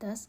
10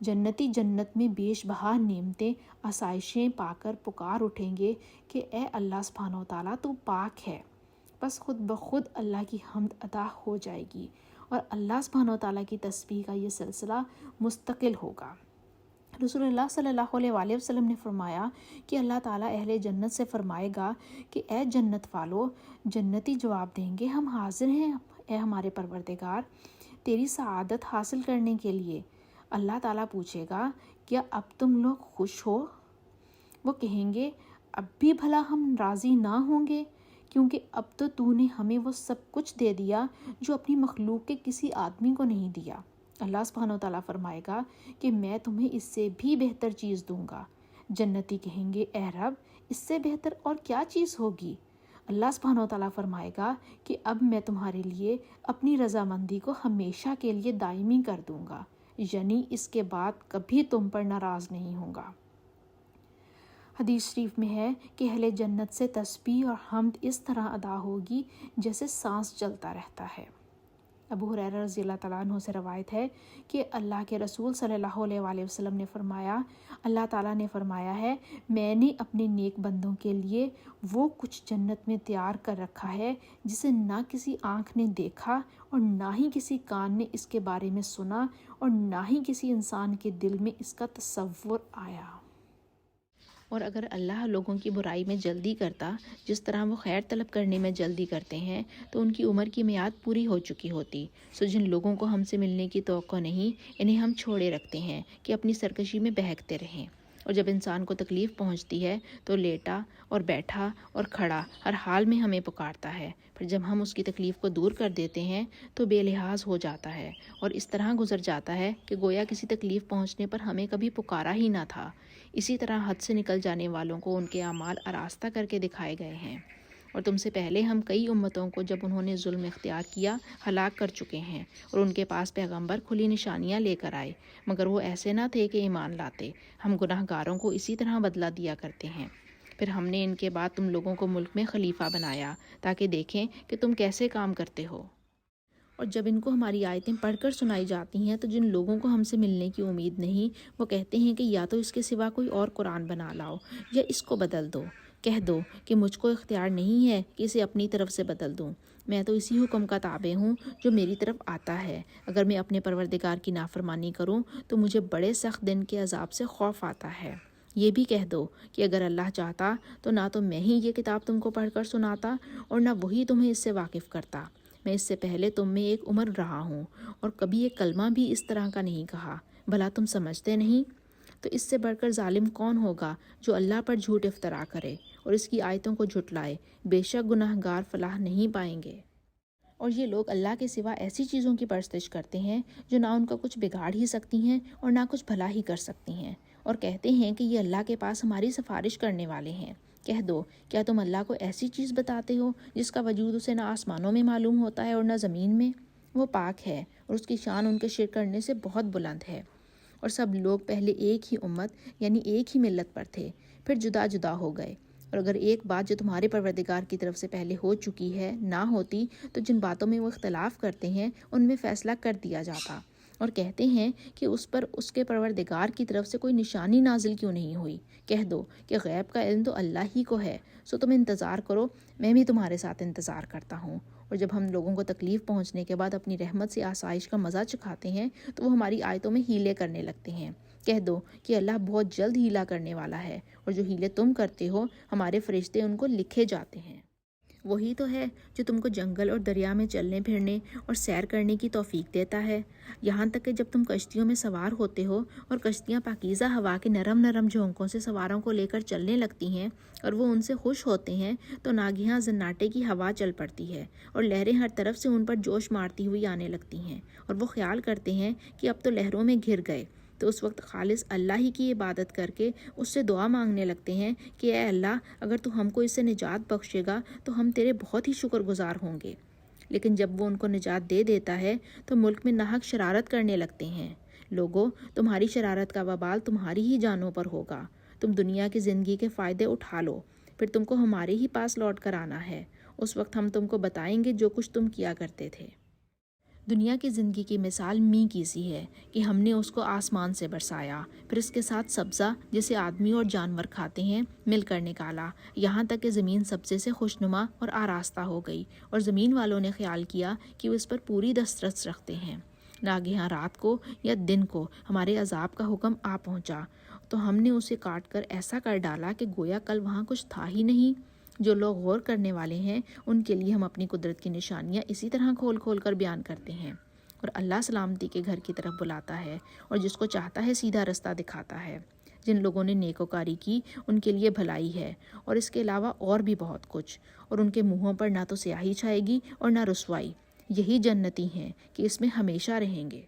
جنتی جنت میں بیش بہا نعمتیں آسائشیں پا کر پکار اٹھیں گے کہ اے اللہ سبحانہ و تعالیٰ تو پاک ہے، بس خود بخود اللہ کی حمد ادا ہو جائے گی اور اللہ سبحانہ و تعالیٰ کی تسبیح کا یہ سلسلہ مستقل ہوگا۔ رسول اللہ صلی اللہ علیہ وآلہ وسلم نے فرمایا کہ اللہ تعالیٰ اہل جنت سے فرمائے گا کہ اے جنت والو، جنتی جواب دیں گے ہم حاضر ہیں اے ہمارے پروردگار تیری سعادت حاصل کرنے کے لیے۔ اللہ تعالیٰ پوچھے گا کیا اب تم لوگ خوش ہو؟ وہ کہیں گے اب بھی بھلا ہم راضی نہ ہوں گے، کیونکہ اب تو نے ہمیں وہ سب کچھ دے دیا جو اپنی مخلوق کے کسی آدمی کو نہیں دیا۔ اللہ سبحانہ و تعالیٰ فرمائے گا کہ میں تمہیں اس سے بھی بہتر چیز دوں گا۔ جنتی کہیں گے اے رب اس سے بہتر اور کیا چیز ہوگی؟ اللہ سبحانہ و تعالیٰ فرمائے گا کہ اب میں تمہارے لیے اپنی رضامندی کو ہمیشہ کے لیے دائمی کر دوں گا، یعنی اس کے بعد کبھی تم پر ناراض نہیں ہوں گا۔ حدیث شریف میں ہے کہ اہل جنت سے تسبیح اور حمد اس طرح ادا ہوگی جیسے سانس چلتا رہتا ہے۔ ابو ہریرہ رضی اللہ تعالیٰ عنہ سے روایت ہے کہ اللہ کے رسول صلی اللہ علیہ وآلہ وسلم نے فرمایا، اللہ تعالیٰ نے فرمایا ہے میں نے اپنے نیک بندوں کے لیے وہ کچھ جنت میں تیار کر رکھا ہے جسے نہ کسی آنکھ نے دیکھا اور نہ ہی کسی کان نے اس کے بارے میں سنا اور نہ ہی کسی انسان کے دل میں اس کا تصور آیا۔ اور اگر اللہ لوگوں کی برائی میں جلدی کرتا جس طرح وہ خیر طلب کرنے میں جلدی کرتے ہیں تو ان کی عمر کی میعاد پوری ہو چکی ہوتی۔ سو جن لوگوں کو ہم سے ملنے کی توقع نہیں انہیں ہم چھوڑے رکھتے ہیں کہ اپنی سرکشی میں بہکتے رہیں، اور جب انسان کو تکلیف پہنچتی ہے تو لیٹا اور بیٹھا اور کھڑا ہر حال میں ہمیں پکارتا ہے، پھر جب ہم اس کی تکلیف کو دور کر دیتے ہیں تو بے لحاظ ہو جاتا ہے اور اس طرح گزر جاتا ہے کہ گویا کسی تکلیف پہنچنے پر ہمیں کبھی پکارا ہی نہ تھا۔ اسی طرح حد سے نکل جانے والوں کو ان کے اعمال آراستہ کر کے دکھائے گئے ہیں، اور تم سے پہلے ہم کئی امتوں کو جب انہوں نے ظلم اختیار کیا ہلاک کر چکے ہیں، اور ان کے پاس پیغمبر کھلی نشانیاں لے کر آئے مگر وہ ایسے نہ تھے کہ ایمان لاتے۔ ہم گناہ گاروں کو اسی طرح بدلہ دیا کرتے ہیں۔ پھر ہم نے ان کے بعد تم لوگوں کو ملک میں خلیفہ بنایا تاکہ دیکھیں کہ تم کیسے کام کرتے ہو۔ اور جب ان کو ہماری آیتیں پڑھ کر سنائی جاتی ہیں تو جن لوگوں کو ہم سے ملنے کی امید نہیں وہ کہتے ہیں کہ یا تو اس کے سوا کوئی اور قرآن بنا لاؤ یا اس کو بدل دو۔ کہہ دو کہ مجھ کو اختیار نہیں ہے کہ اسے اپنی طرف سے بدل دوں، میں تو اسی حکم کا تابع ہوں جو میری طرف آتا ہے۔ اگر میں اپنے پروردگار کی نافرمانی کروں تو مجھے بڑے سخت دن کے عذاب سے خوف آتا ہے۔ یہ بھی کہہ دو کہ اگر اللہ چاہتا تو نہ تو میں ہی یہ کتاب تم کو پڑھ کر سناتا اور نہ وہی تمہیں اس سے واقف کرتا۔ میں اس سے پہلے تم میں ایک عمر رہا ہوں اور کبھی ایک کلمہ بھی اس طرح کا نہیں کہا، بھلا تم سمجھتے نہیں؟ تو اس سے بڑھ کر ظالم کون ہوگا جو اللہ پر جھوٹ افطرا کرے اور اس کی آیتوں کو جھٹلائے؟ بے شک گناہ گار فلاح نہیں پائیں گے۔ اور یہ لوگ اللہ کے سوا ایسی چیزوں کی پرستش کرتے ہیں جو نہ ان کا کچھ بگاڑ ہی سکتی ہیں اور نہ کچھ بھلا ہی کر سکتی ہیں، اور کہتے ہیں کہ یہ اللہ کے پاس ہماری سفارش کرنے والے ہیں۔ کہہ دو کیا تم اللہ کو ایسی چیز بتاتے ہو جس کا وجود اسے نہ آسمانوں میں معلوم ہوتا ہے اور نہ زمین میں؟ وہ پاک ہے اور اس کی شان ان کے شرک کرنے سے بہت بلند ہے۔ اور سب لوگ پہلے ایک ہی امت یعنی ایک ہی ملت پر تھے، پھر جدا جدا ہو گئے، اور اگر ایک بات جو تمہارے پروردگار کی طرف سے پہلے ہو چکی ہے نہ ہوتی تو جن باتوں میں وہ اختلاف کرتے ہیں ان میں فیصلہ کر دیا جاتا۔ اور کہتے ہیں کہ اس پر اس کے پروردگار کی طرف سے کوئی نشانی نازل کیوں نہیں ہوئی؟ کہہ دو کہ غیب کا علم تو اللہ ہی کو ہے، سو تم انتظار کرو، میں بھی تمہارے ساتھ انتظار کرتا ہوں۔ اور جب ہم لوگوں کو تکلیف پہنچنے کے بعد اپنی رحمت سے آسائش کا مزہ چکھاتے ہیں تو وہ ہماری آیتوں میں ہیلے کرنے لگتے ہیں۔ کہہ دو کہ اللہ بہت جلد ہیلا کرنے والا ہے، اور جو ہیلے تم کرتے ہو ہمارے فرشتے ان کو لکھے جاتے ہیں۔ وہی تو ہے جو تم کو جنگل اور دریا میں چلنے پھرنے اور سیر کرنے کی توفیق دیتا ہے، یہاں تک کہ جب تم کشتیوں میں سوار ہوتے ہو اور کشتیاں پاکیزہ ہوا کے نرم نرم جھونکوں سے سواروں کو لے کر چلنے لگتی ہیں اور وہ ان سے خوش ہوتے ہیں تو ناگہاں زناٹے کی ہوا چل پڑتی ہے اور لہریں ہر طرف سے ان پر جوش مارتی ہوئی آنے لگتی ہیں، اور وہ خیال کرتے ہیں کہ اب تو لہروں میں گھر گئے، تو اس وقت خالص اللہ ہی کی عبادت کر کے اس سے دعا مانگنے لگتے ہیں کہ اے اللہ اگر تو ہم کو اس سے نجات بخشے گا تو ہم تیرے بہت ہی شکر گزار ہوں گے۔ لیکن جب وہ ان کو نجات دے دیتا ہے تو ملک میں ناحق شرارت کرنے لگتے ہیں۔ لوگو تمہاری شرارت کا وبال تمہاری ہی جانوں پر ہوگا، تم دنیا کی زندگی کے فائدے اٹھا لو، پھر تم کو ہمارے ہی پاس لوٹ کر آنا ہے، اس وقت ہم تم کو بتائیں گے جو کچھ تم کیا کرتے تھے۔ دنیا کی زندگی کی مثال می کی سی ہے کہ ہم نے اس کو آسمان سے برسایا، پھر اس کے ساتھ سبزہ جسے آدمی اور جانور کھاتے ہیں مل کر نکالا، یہاں تک کہ زمین سبزے سے خوشنما اور آراستہ ہو گئی، اور زمین والوں نے خیال کیا کہ وہ اس پر پوری دسترس رکھتے ہیں۔ ناگہاں رات کو یا دن کو ہمارے عذاب کا حکم آ پہنچا تو ہم نے اسے کاٹ کر ایسا کر ڈالا کہ گویا کل وہاں کچھ تھا ہی نہیں۔ جو لوگ غور کرنے والے ہیں ان کے لیے ہم اپنی قدرت کی نشانیاں اسی طرح کھول کھول کر بیان کرتے ہیں، اور اللہ سلامتی کے گھر کی طرف بلاتا ہے اور جس کو چاہتا ہے سیدھا رستہ دکھاتا ہے۔ جن لوگوں نے نیکوکاری کی ان کے لیے بھلائی ہے، اور اس کے علاوہ اور بھی بہت کچھ، اور ان کے منہوں پر نہ تو سیاہی چھائے گی اور نہ رسوائی۔ یہی جنتی ہیں کہ اس میں ہمیشہ رہیں گے۔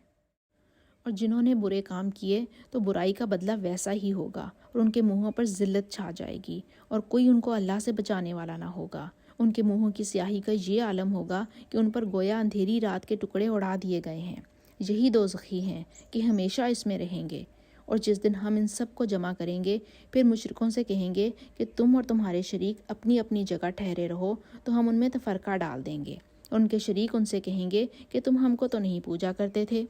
اور جنہوں نے برے کام کیے تو برائی کا بدلہ ویسا ہی ہوگا، اور ان کے منہوں پر ذلت چھا جائے گی، اور کوئی ان کو اللہ سے بچانے والا نہ ہوگا۔ ان کے منہوں کی سیاہی کا یہ عالم ہوگا کہ ان پر گویا اندھیری رات کے ٹکڑے اڑا دیے گئے ہیں۔ یہی دوزخی ہیں کہ ہمیشہ اس میں رہیں گے۔ اور جس دن ہم ان سب کو جمع کریں گے، پھر مشرکوں سے کہیں گے کہ تم اور تمہارے شریک اپنی اپنی جگہ ٹھہرے رہو تو ہم ان میں تفرقہ ڈال دیں گے۔ اور ان کے شریک ان سے کہیں گے کہ تم ہم کو تو نہیں پوجا کرتے تھے،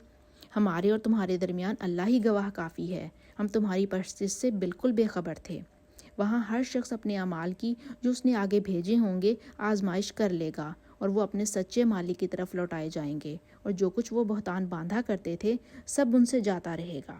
ہمارے اور تمہارے درمیان اللہ ہی گواہ کافی ہے، ہم تمہاری پرستش سے بالکل بے خبر تھے۔ وہاں ہر شخص اپنے اعمال کی جو اس نے آگے بھیجے ہوں گے آزمائش کر لے گا، اور وہ اپنے سچے مالک کی طرف لوٹائے جائیں گے، اور جو کچھ وہ بہتان باندھا کرتے تھے سب ان سے جاتا رہے گا۔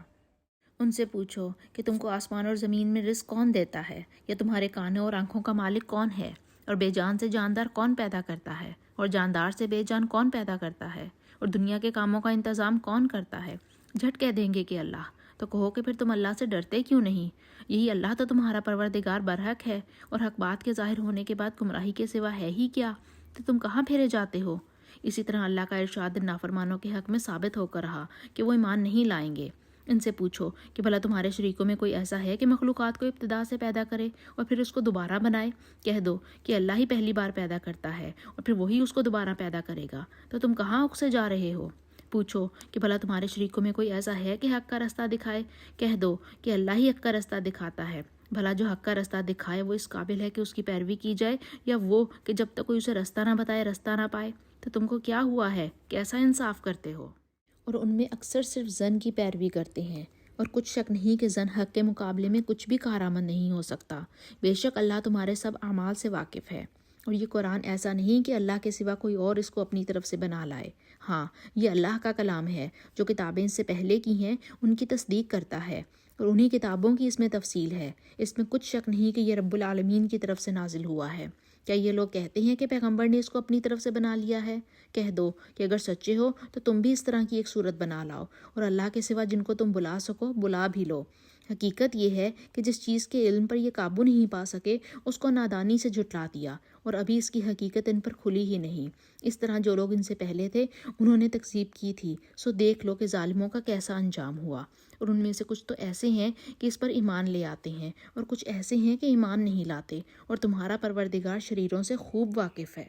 ان سے پوچھو کہ تم کو آسمان اور زمین میں رزق کون دیتا ہے، یا تمہارے کانوں اور آنکھوں کا مالک کون ہے، اور بے جان سے جاندار کون پیدا کرتا ہے، اور جاندار سے بے جان کون پیدا کرتا ہے، اور دنیا کے کاموں کا انتظام کون کرتا ہے؟ جھٹ کہہ دیں گے کہ اللہ۔ تو کہو کہ پھر تم اللہ سے ڈرتے کیوں نہیں؟ یہی اللہ تو تمہارا پروردگار برحق ہے، اور حق بات کے ظاہر ہونے کے بعد گمراہی کے سوا ہے ہی کیا؟ تو تم کہاں پھیرے جاتے ہو؟ اسی طرح اللہ کا ارشاد نافرمانوں کے حق میں ثابت ہو کر رہا کہ وہ ایمان نہیں لائیں گے۔ ان سے پوچھو کہ بھلا تمہارے شریکوں میں کوئی ایسا ہے کہ مخلوقات کو ابتدا سے پیدا کرے اور پھر اس کو دوبارہ بنائے؟ کہہ دو کہ اللہ ہی پہلی بار پیدا کرتا ہے اور پھر وہی اس کو دوبارہ پیدا کرے گا۔ تو تم کہاں اکسے جا رہے ہو؟ پوچھو کہ بھلا تمہارے شریکوں میں کوئی ایسا ہے کہ حق کا رستہ دکھائے؟ کہہ دو کہ اللہ ہی حق کا رستہ دکھاتا ہے۔ بھلا جو حق کا رستہ دکھائے وہ اس قابل ہے کہ اس کی پیروی کی جائے، یا وہ کہ جب تک کوئی اسے رستہ نہ بتائے رستہ نہ پائے؟ تو تم کو کیا ہوا ہے؟ کیسا انصاف کرتے ہو؟ اور ان میں اکثر صرف زن کی پیروی کرتے ہیں، اور کچھ شک نہیں کہ زن حق کے مقابلے میں کچھ بھی کارآمد نہیں ہو سکتا۔ بے شک اللہ تمہارے سب اعمال سے واقف ہے۔ اور یہ قرآن ایسا نہیں کہ اللہ کے سوا کوئی اور اس کو اپنی طرف سے بنا لائے۔ ہاں، یہ اللہ کا کلام ہے، جو کتابیں اس سے پہلے کی ہیں ان کی تصدیق کرتا ہے، اور انہی کتابوں کی اس میں تفصیل ہے۔ اس میں کچھ شک نہیں کہ یہ رب العالمین کی طرف سے نازل ہوا ہے۔ کیا یہ لوگ کہتے ہیں کہ پیغمبر نے اس کو اپنی طرف سے بنا لیا ہے؟ کہہ دو کہ اگر سچے ہو تو تم بھی اس طرح کی ایک صورت بنا لاؤ، اور اللہ کے سوا جن کو تم بلا سکو بلا بھی لو۔ حقیقت یہ ہے کہ جس چیز کے علم پر یہ قابو نہیں پا سکے اس کو نادانی سے جھٹلا دیا، اور ابھی اس کی حقیقت ان پر کھلی ہی نہیں۔ اس طرح جو لوگ ان سے پہلے تھے انہوں نے تکذیب کی تھی، سو دیکھ لو کہ ظالموں کا کیسا انجام ہوا۔ اور ان میں سے کچھ تو ایسے ہیں کہ اس پر ایمان لے آتے ہیں، اور کچھ ایسے ہیں کہ ایمان نہیں لاتے، اور تمہارا پروردگار شریروں سے خوب واقف ہے۔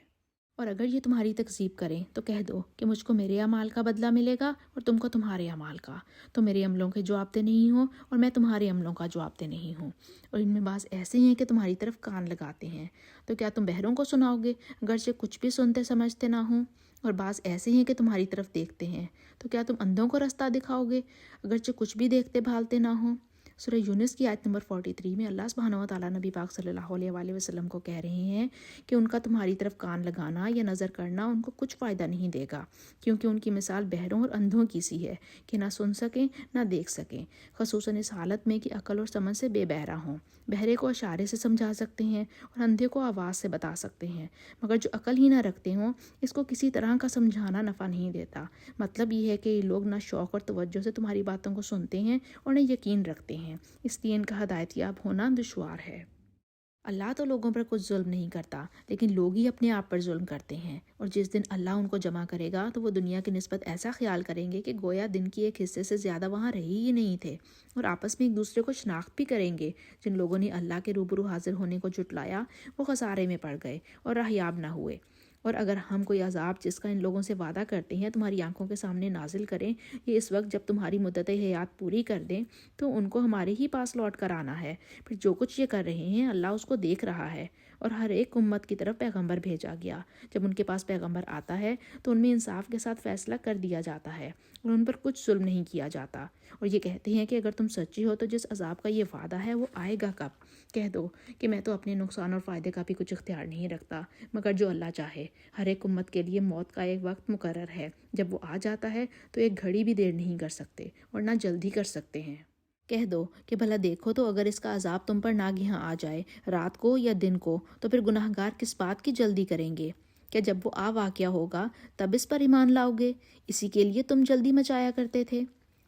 اور اگر یہ تمہاری تکذیب کریں تو کہہ دو کہ مجھ کو میرے اعمال کا بدلہ ملے گا اور تم کو تمہارے اعمال کا، تو میرے عملوں کے جواب دہ نہیں ہو اور میں تمہارے عملوں کا جواب دہ نہیں ہوں۔ اور ان میں بعض ایسے ہیں کہ تمہاری طرف کان لگاتے ہیں، تو کیا تم بہروں کو سناؤ گے اگرچہ کچھ بھی سنتے سمجھتے نہ ہوں؟ اور بعض ایسے ہیں کہ تمہاری طرف دیکھتے ہیں، تو کیا تم اندھوں کو رستہ دکھاؤ گے اگرچہ کچھ بھی دیکھتے بھالتے نہ ہوں؟ سورہ یونس کی آیت نمبر 43 میں اللہ سبحانہ و تعالیٰ نبی پاک صلی اللہ علیہ وآلہ وسلم کو کہہ رہے ہیں کہ ان کا تمہاری طرف کان لگانا یا نظر کرنا ان کو کچھ فائدہ نہیں دے گا، کیونکہ ان کی مثال بہروں اور اندھوں کی سی ہے کہ نہ سن سکیں نہ دیکھ سکیں، خصوصاً اس حالت میں کہ عقل اور سمجھ سے بے بہرا ہوں۔ بہرے کو اشارے سے سمجھا سکتے ہیں اور اندھے کو آواز سے بتا سکتے ہیں، مگر جو عقل ہی نہ رکھتے ہوں اس کو کسی طرح کا سمجھانا نفع نہیں دیتا۔ مطلب یہ ہے کہ یہ لوگ نہ شوق اور توجہ سے تمہاری باتوں کو سنتے ہیں اور نہ یقین رکھتے ہیں، اس لیے ان کا ہدایت یاب ہونا دشوار ہے۔ اللہ تو لوگوں پر کچھ ظلم نہیں کرتا، لیکن لوگ ہی اپنے آپ پر ظلم کرتے ہیں۔ اور جس دن اللہ ان کو جمع کرے گا تو وہ دنیا کی نسبت ایسا خیال کریں گے کہ گویا دن کی ایک حصے سے زیادہ وہاں رہے ہی نہیں تھے، اور آپس میں ایک دوسرے کو شناخت بھی کریں گے۔ جن لوگوں نے اللہ کے روبرو حاضر ہونے کو جھٹلایا وہ خسارے میں پڑ گئے اور راہیاب نہ ہوئے۔ اور اگر ہم کوئی عذاب جس کا ان لوگوں سے وعدہ کرتے ہیں تمہاری آنکھوں کے سامنے نازل کریں، یہ اس وقت جب تمہاری مدت حیات پوری کر دیں تو ان کو ہمارے ہی پاس لوٹ کر آنا ہے۔ پھر جو کچھ یہ کر رہے ہیں اللہ اس کو دیکھ رہا ہے۔ اور ہر ایک امت کی طرف پیغمبر بھیجا گیا۔ جب ان کے پاس پیغمبر آتا ہے تو ان میں انصاف کے ساتھ فیصلہ کر دیا جاتا ہے اور ان پر کچھ ظلم نہیں کیا جاتا، اور یہ کہتے ہیں کہ اگر تم سچے ہو تو جس عذاب کا یہ وعدہ ہے وہ آئے گا کب؟ کہہ دو کہ میں تو اپنے نقصان اور فائدے کا بھی کچھ اختیار نہیں رکھتا، مگر جو اللہ چاہے۔ ہر ایک امت کے لیے موت کا ایک وقت مقرر ہے، جب وہ آ جاتا ہے تو ایک گھڑی بھی دیر نہیں کر سکتے اور نہ جلدی کر سکتے ہیں۔ کہہ دو کہ بھلا دیکھو تو اگر اس کا عذاب تم پر ناگہاں آ جائے، رات کو یا دن کو، تو پھر گناہ گار کس بات کی جلدی کریں گے؟ کہ جب وہ واقعہ ہوگا تب اس پر ایمان لاؤ گے؟ اسی کے لیے تم جلدی مچایا کرتے تھے۔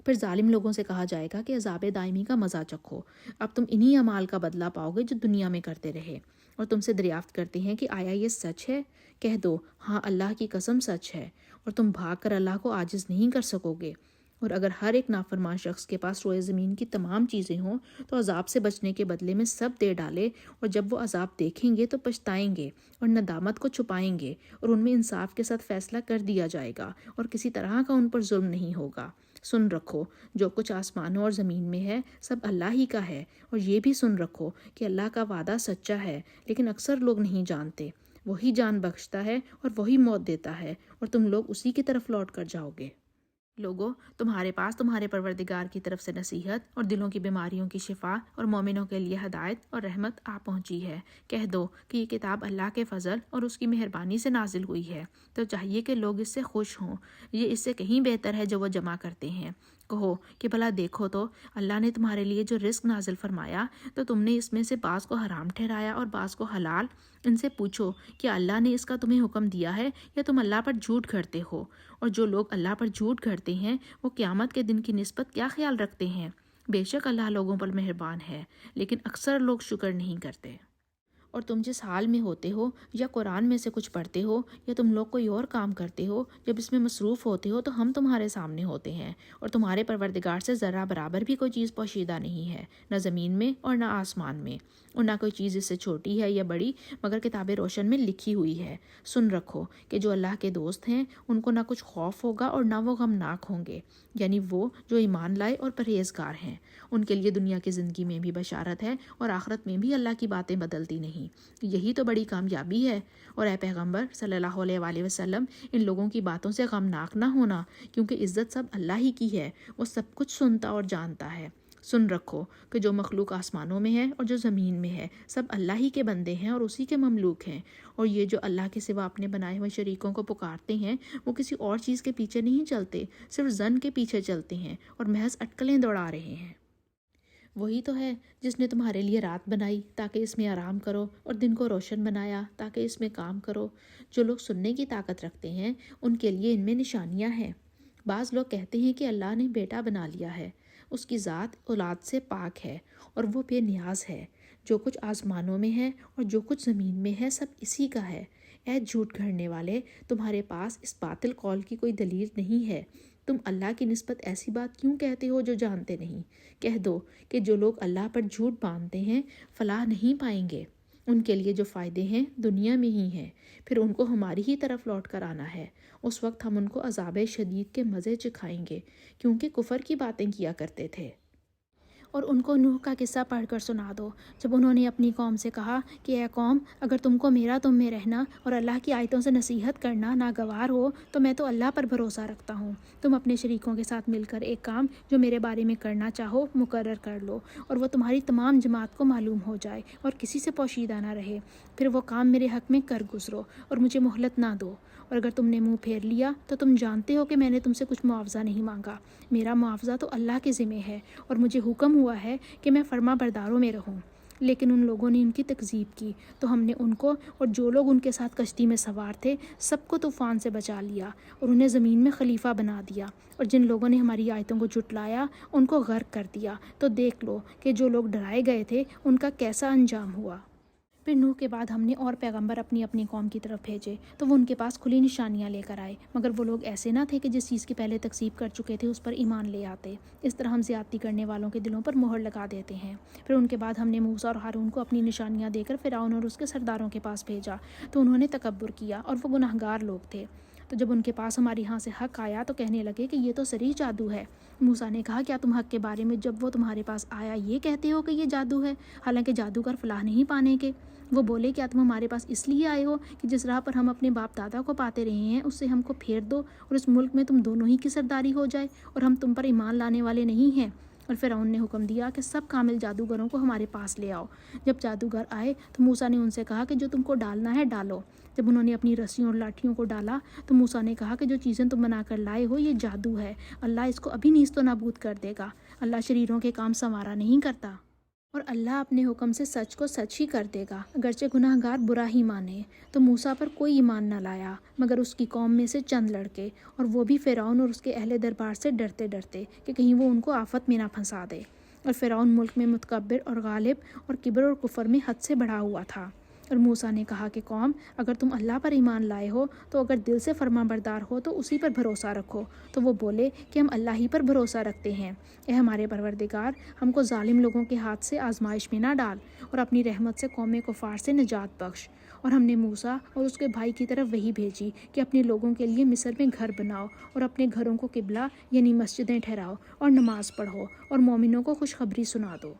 پھر ظالم لوگوں سے کہا جائے گا کہ عذاب دائمی کا مزہ چکھو، اب تم انہی اعمال کا بدلہ پاؤ گے جو دنیا میں کرتے رہے۔ اور تم سے دریافت کرتے ہیں کہ آیا یہ سچ ہے؟ کہہ دو ہاں اللہ کی قسم سچ ہے، اور تم بھاگ کر اللہ کو عاجز نہیں کر سکو گے۔ اور اگر ہر ایک نافرمان شخص کے پاس روئے زمین کی تمام چیزیں ہوں تو عذاب سے بچنے کے بدلے میں سب دے ڈالے، اور جب وہ عذاب دیکھیں گے تو پچھتائیں گے اور ندامت کو چھپائیں گے، اور ان میں انصاف کے ساتھ فیصلہ کر دیا جائے گا اور کسی طرح کا ان پر ظلم نہیں ہوگا۔ سن رکھو جو کچھ آسمانوں اور زمین میں ہے سب اللہ ہی کا ہے، اور یہ بھی سن رکھو کہ اللہ کا وعدہ سچا ہے، لیکن اکثر لوگ نہیں جانتے۔ وہی جان بخشتا ہے اور وہی موت دیتا ہے، اور تم لوگ اسی کی طرف لوٹ کر جاؤ گے۔ لوگو تمہارے پاس تمہارے پروردگار کی طرف سے نصیحت اور دلوں کی بیماریوں کی شفا اور مومنوں کے لیے ہدایت اور رحمت آ پہنچی ہے۔ کہہ دو کہ یہ کتاب اللہ کے فضل اور اس کی مہربانی سے نازل ہوئی ہے، تو چاہیے کہ لوگ اس سے خوش ہوں۔ یہ اس سے کہیں بہتر ہے جو وہ جمع کرتے ہیں۔ کہو کہ بھلا دیکھو تو اللہ نے تمہارے لیے جو رزق نازل فرمایا تو تم نے اس میں سے بعض کو حرام ٹھہرایا اور بعض کو حلال۔ ان سے پوچھو کہ اللہ نے اس کا تمہیں حکم دیا ہے یا تم اللہ پر جھوٹ گھڑتے ہو؟ اور جو لوگ اللہ پر جھوٹ گھڑتے ہیں وہ قیامت کے دن کی نسبت کیا خیال رکھتے ہیں؟ بے شک اللہ لوگوں پر مہربان ہے، لیکن اکثر لوگ شکر نہیں کرتے۔ اور تم جس حال میں ہوتے ہو، یا قرآن میں سے کچھ پڑھتے ہو یا تم لوگ کوئی اور کام کرتے ہو، جب اس میں مصروف ہوتے ہو تو ہم تمہارے سامنے ہوتے ہیں، اور تمہارے پروردگار سے ذرہ برابر بھی کوئی چیز پوشیدہ نہیں ہے، نہ زمین میں اور نہ آسمان میں، اور نہ کوئی چیز اس سے چھوٹی ہے یا بڑی مگر کتاب روشن میں لکھی ہوئی ہے۔ سن رکھو کہ جو اللہ کے دوست ہیں ان کو نہ کچھ خوف ہوگا اور نہ وہ غمناک ہوں گے، یعنی وہ جو ایمان لائے اور پرہیزگار ہیں۔ ان کے لیے دنیا کی زندگی میں بھی بشارت ہے اور آخرت میں بھی اللہ کی باتیں بدلتی نہیں۔ یہی تو بڑی کامیابی ہے۔ اور اے پیغمبر صلی اللہ علیہ وآلہ وسلم، ان لوگوں کی باتوں سے غمناک نہ ہونا، کیونکہ عزت سب اللہ ہی کی ہے، وہ سب کچھ سنتا اور جانتا ہے۔ سن رکھو کہ جو مخلوق آسمانوں میں ہے اور جو زمین میں ہے سب اللہ ہی کے بندے ہیں اور اسی کے مملوک ہیں، اور یہ جو اللہ کے سوا اپنے بنائے ہوئے شریکوں کو پکارتے ہیں وہ کسی اور چیز کے پیچھے نہیں چلتے، صرف ظن کے پیچھے چلتے ہیں اور محض اٹکلیں دوڑا رہے ہیں۔ وہی تو ہے جس نے تمہارے لیے رات بنائی تاکہ اس میں آرام کرو، اور دن کو روشن بنایا تاکہ اس میں کام کرو۔ جو لوگ سننے کی طاقت رکھتے ہیں ان کے لیے ان میں نشانیاں ہیں۔ بعض لوگ کہتے ہیں کہ اللہ نے بیٹا بنا لیا ہے، اس کی ذات اولاد سے پاک ہے اور وہ بے نیاز ہے۔ جو کچھ آسمانوں میں ہے اور جو کچھ زمین میں ہے سب اسی کا ہے۔ اے جھوٹ گھڑنے والے، تمہارے پاس اس باطل قول کی کوئی دلیل نہیں ہے، تم اللہ کی نسبت ایسی بات کیوں کہتے ہو جو جانتے نہیں؟ کہہ دو کہ جو لوگ اللہ پر جھوٹ باندھتے ہیں فلاح نہیں پائیں گے، ان کے لیے جو فائدے ہیں دنیا میں ہی ہیں، پھر ان کو ہماری ہی طرف لوٹ کر آنا ہے۔ اس وقت ہم ان کو عذاب شدید کے مزے چکھائیں گے، کیونکہ کفر کی باتیں کیا کرتے تھے۔ اور ان کو نوح کا قصہ پڑھ کر سنا دو، جب انہوں نے اپنی قوم سے کہا کہ اے قوم، اگر تم کو میرا تم میں رہنا اور اللہ کی آیتوں سے نصیحت کرنا ناگوار ہو تو میں تو اللہ پر بھروسہ رکھتا ہوں۔ تم اپنے شریکوں کے ساتھ مل کر ایک کام جو میرے بارے میں کرنا چاہو مقرر کر لو، اور وہ تمہاری تمام جماعت کو معلوم ہو جائے اور کسی سے پوشیدہ نہ رہے، پھر وہ کام میرے حق میں کر گزرو اور مجھے مہلت نہ دو۔ اور اگر تم نے منہ پھیر لیا تو تم جانتے ہو کہ میں نے تم سے کچھ معاوضہ نہیں مانگا، میرا معاوضہ تو اللہ کے ذمہ ہے، اور مجھے حکم ہوا ہے کہ میں فرما برداروں میں رہوں۔ لیکن ان لوگوں نے ان کی تکذیب کی تو ہم نے ان کو اور جو لوگ ان کے ساتھ کشتی میں سوار تھے سب کو طوفان سے بچا لیا اور انہیں زمین میں خلیفہ بنا دیا، اور جن لوگوں نے ہماری آیتوں کو جھٹلایا ان کو غرق کر دیا۔ تو دیکھ لو کہ جو لوگ ڈرائے گئے تھے ان کا کیسا انجام ہوا۔ پھر نوح کے بعد ہم نے اور پیغمبر اپنی اپنی قوم کی طرف بھیجے تو وہ ان کے پاس کھلی نشانیاں لے کر آئے، مگر وہ لوگ ایسے نہ تھے کہ جس چیز کی پہلے تکذیب کر چکے تھے اس پر ایمان لے آتے۔ اس طرح ہم زیادتی کرنے والوں کے دلوں پر مہر لگا دیتے ہیں۔ پھر ان کے بعد ہم نے موسیٰ اور ہارون کو اپنی نشانیاں دے کر فرعون اور اس کے سرداروں کے پاس بھیجا تو انہوں نے تکبر کیا اور وہ گناہگار لوگ تھے۔ تو جب ان کے پاس ہماری یہاں سے حق آیا تو کہنے لگے کہ یہ تو صریح جادو ہے۔ موسیٰ نے کہا کیا تم حق کے بارے میں جب وہ تمہارے پاس آیا یہ کہتے ہو کہ یہ جادو ہے، حالانکہ جادوگر فلاح نہیں پانے کے؟ وہ بولے کیا تم ہمارے پاس اس لیے آئے ہو کہ جس راہ پر ہم اپنے باپ دادا کو پاتے رہے ہیں اس سے ہم کو پھیر دو اور اس ملک میں تم دونوں ہی کی سرداری ہو جائے، اور ہم تم پر ایمان لانے والے نہیں ہیں؟ اور فرعون نے حکم دیا کہ سب کامل جادوگروں کو ہمارے پاس لے آؤ۔ جب جادوگر آئے تو موسیٰ نے ان سے کہا کہ جو تم کو ڈالنا ہے ڈالو۔ جب انہوں نے اپنی رسیوں اور لاٹھیوں کو ڈالا تو موسیٰ نے کہا کہ جو چیزیں تم بنا کر لائے ہو یہ جادو ہے، اللہ اس کو ابھی نیست و نابود کر دے گا۔ اللہ شریروں کے کام سنوارا نہیں کرتا، اور اللہ اپنے حکم سے سچ کو سچ ہی کر دے گا، اگرچہ گناہ گار برا ہی مانے۔ تو موسیٰ پر کوئی ایمان نہ لایا مگر اس کی قوم میں سے چند لڑکے، اور وہ بھی فرعون اور اس کے اہل دربار سے ڈرتے ڈرتے کہ کہیں وہ ان کو آفت میں نہ پھنسا دے۔ اور فرعون ملک میں متکبر اور غالب اور کبر اور کفر میں حد سے بڑھا ہوا تھا۔ اور موسیٰ نے کہا کہ قوم اگر تم اللہ پر ایمان لائے ہو تو اگر دل سے فرما بردار ہو تو اسی پر بھروسہ رکھو۔ تو وہ بولے کہ ہم اللہ ہی پر بھروسہ رکھتے ہیں۔ اے ہمارے پروردگار، ہم کو ظالم لوگوں کے ہاتھ سے آزمائش میں نہ ڈال اور اپنی رحمت سے قوم کفار سے نجات بخش۔ اور ہم نے موسیٰ اور اس کے بھائی کی طرف وحی بھیجی کہ اپنے لوگوں کے لیے مصر میں گھر بناؤ اور اپنے گھروں کو قبلہ یعنی مسجدیں ٹھہراؤ اور نماز پڑھو اور مومنوں کو خوشخبری سنا دو۔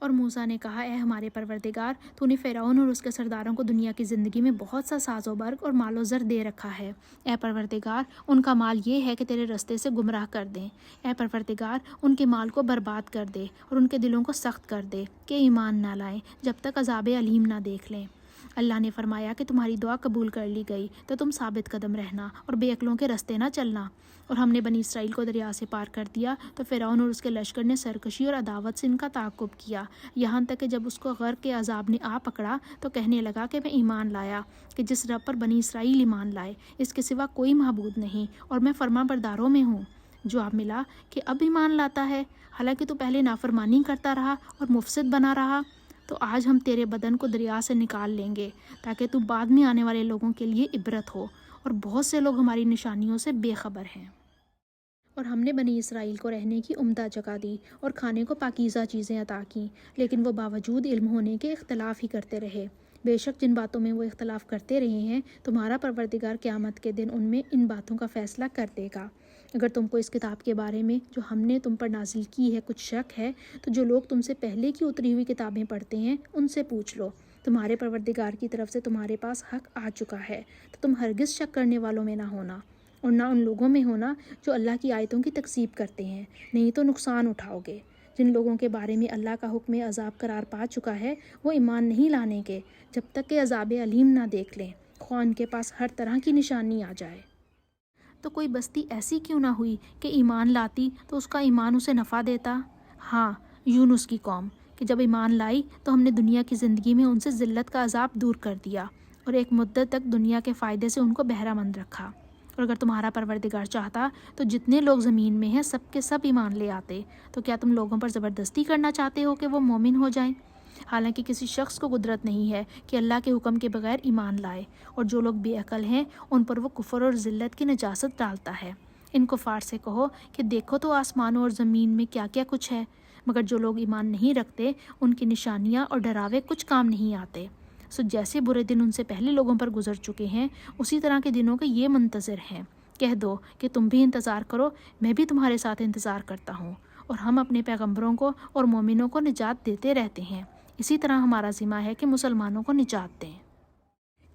اور موسیٰ نے کہا اے ہمارے پروردگار، تو نے فرعون اور اس کے سرداروں کو دنیا کی زندگی میں بہت سا ساز و برگ اور مال و زر دے رکھا ہے۔ اے پروردگار، ان کا مال یہ ہے کہ تیرے رستے سے گمراہ کر دیں۔ اے پروردگار، ان کے مال کو برباد کر دے اور ان کے دلوں کو سخت کر دے کہ ایمان نہ لائیں جب تک عذاب علیم نہ دیکھ لیں۔ اللہ نے فرمایا کہ تمہاری دعا قبول کر لی گئی تو تم ثابت قدم رہنا اور بے عقلوں کے رستے نہ چلنا۔ اور ہم نے بنی اسرائیل کو دریا سے پار کر دیا تو فرعون اور اس کے لشکر نے سرکشی اور عداوت سے ان کا تعاقب کیا، یہاں تک کہ جب اس کو غرق کے عذاب نے آ پکڑا تو کہنے لگا کہ میں ایمان لایا کہ جس رب پر بنی اسرائیل ایمان لائے اس کے سوا کوئی معبود نہیں، اور میں فرما برداروں میں ہوں۔ جواب ملا کہ اب ایمان لاتا ہے، حالانکہ تو پہلے نافرمانی کرتا رہا اور مفسد بنا رہا۔ تو آج ہم تیرے بدن کو دریا سے نکال لیں گے تاکہ تو بعد میں آنے والے لوگوں کے لیے عبرت ہو، اور بہت سے لوگ ہماری نشانیوں سے بے خبر ہیں۔ اور ہم نے بنی اسرائیل کو رہنے کی عمدہ جگہ دی اور کھانے کو پاکیزہ چیزیں عطا کیں، لیکن وہ باوجود علم ہونے کے اختلاف ہی کرتے رہے۔ بے شک جن باتوں میں وہ اختلاف کرتے رہے ہیں تمہارا پروردگار قیامت کے دن ان میں ان باتوں کا فیصلہ کر دے گا۔ اگر تم کو اس کتاب کے بارے میں جو ہم نے تم پر نازل کی ہے کچھ شک ہے تو جو لوگ تم سے پہلے کی اتری ہوئی کتابیں پڑھتے ہیں ان سے پوچھ لو، تمہارے پروردگار کی طرف سے تمہارے پاس حق آ چکا ہے، تو تم ہرگز شک کرنے والوں میں نہ ہونا اور نہ ان لوگوں میں ہونا جو اللہ کی آیتوں کی تکذیب کرتے ہیں، نہیں تو نقصان اٹھاؤ گے۔ جن لوگوں کے بارے میں اللہ کا حکم عذاب قرار پا چکا ہے وہ ایمان نہیں لانے کے جب تک کہ عذاب علیم نہ دیکھ لیں، خواہ ان کے پاس ہر طرح کی نشانی آ جائے۔ تو کوئی بستی ایسی کیوں نہ ہوئی کہ ایمان لاتی تو اس کا ایمان اسے نفع دیتا؟ ہاں، یونس کی قوم کہ جب ایمان لائی تو ہم نے دنیا کی زندگی میں ان سے ذلت کا عذاب دور کر دیا اور ایک مدت تک دنیا کے فائدے سے ان کو بہرہ مند رکھا۔ اور اگر تمہارا پروردگار چاہتا تو جتنے لوگ زمین میں ہیں سب کے سب ایمان لے آتے۔ تو کیا تم لوگوں پر زبردستی کرنا چاہتے ہو کہ وہ مومن ہو جائیں؟ حالانکہ کسی شخص کو قدرت نہیں ہے کہ اللہ کے حکم کے بغیر ایمان لائے، اور جو لوگ بے عقل ہیں ان پر وہ کفر اور ذلت کی نجاست ڈالتا ہے۔ ان کفار سے کہو کہ دیکھو تو آسمانوں اور زمین میں کیا کیا کچھ ہے، مگر جو لوگ ایمان نہیں رکھتے ان کی نشانیاں اور ڈراوے کچھ کام نہیں آتے۔ سو جیسے برے دن ان سے پہلے لوگوں پر گزر چکے ہیں اسی طرح کے دنوں کے یہ منتظر ہیں۔ کہہ دو کہ تم بھی انتظار کرو، میں بھی تمہارے ساتھ انتظار کرتا ہوں، اور ہم اپنے پیغمبروں کو اور مومنوں کو نجات دیتے رہتے ہیں، اسی طرح ہمارا ذمہ ہے کہ مسلمانوں کو نجات دیں۔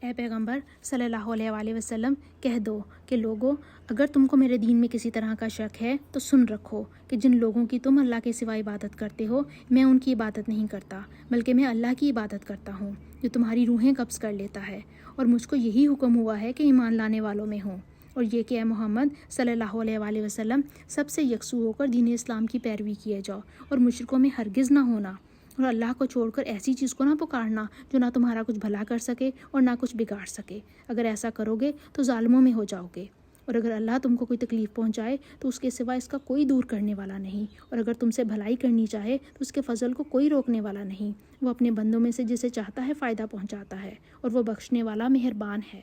اے پیغمبر صلی اللہ علیہ وآلہ وسلم، کہہ دو کہ لوگو اگر تم کو میرے دین میں کسی طرح کا شک ہے تو سن رکھو کہ جن لوگوں کی تم اللہ کے سوا عبادت کرتے ہو میں ان کی عبادت نہیں کرتا، بلکہ میں اللہ کی عبادت کرتا ہوں جو تمہاری روحیں قبض کر لیتا ہے، اور مجھ کو یہی حکم ہوا ہے کہ ایمان لانے والوں میں ہوں، اور یہ کہ اے محمد صلی اللہ علیہ وآلہ وسلم سب سے یکسو ہو کر دین اسلام کی پیروی کیے جاؤ اور مشرکوں میں ہرگز نہ ہونا، اور اللہ کو چھوڑ کر ایسی چیز کو نہ پکارنا جو نہ تمہارا کچھ بھلا کر سکے اور نہ کچھ بگاڑ سکے، اگر ایسا کرو گے تو ظالموں میں ہو جاؤ گے۔ اور اگر اللہ تم کو کوئی تکلیف پہنچائے تو اس کے سوا اس کا کوئی دور کرنے والا نہیں، اور اگر تم سے بھلائی کرنی چاہے تو اس کے فضل کو کوئی روکنے والا نہیں۔ وہ اپنے بندوں میں سے جسے چاہتا ہے فائدہ پہنچاتا ہے، اور وہ بخشنے والا مہربان ہے۔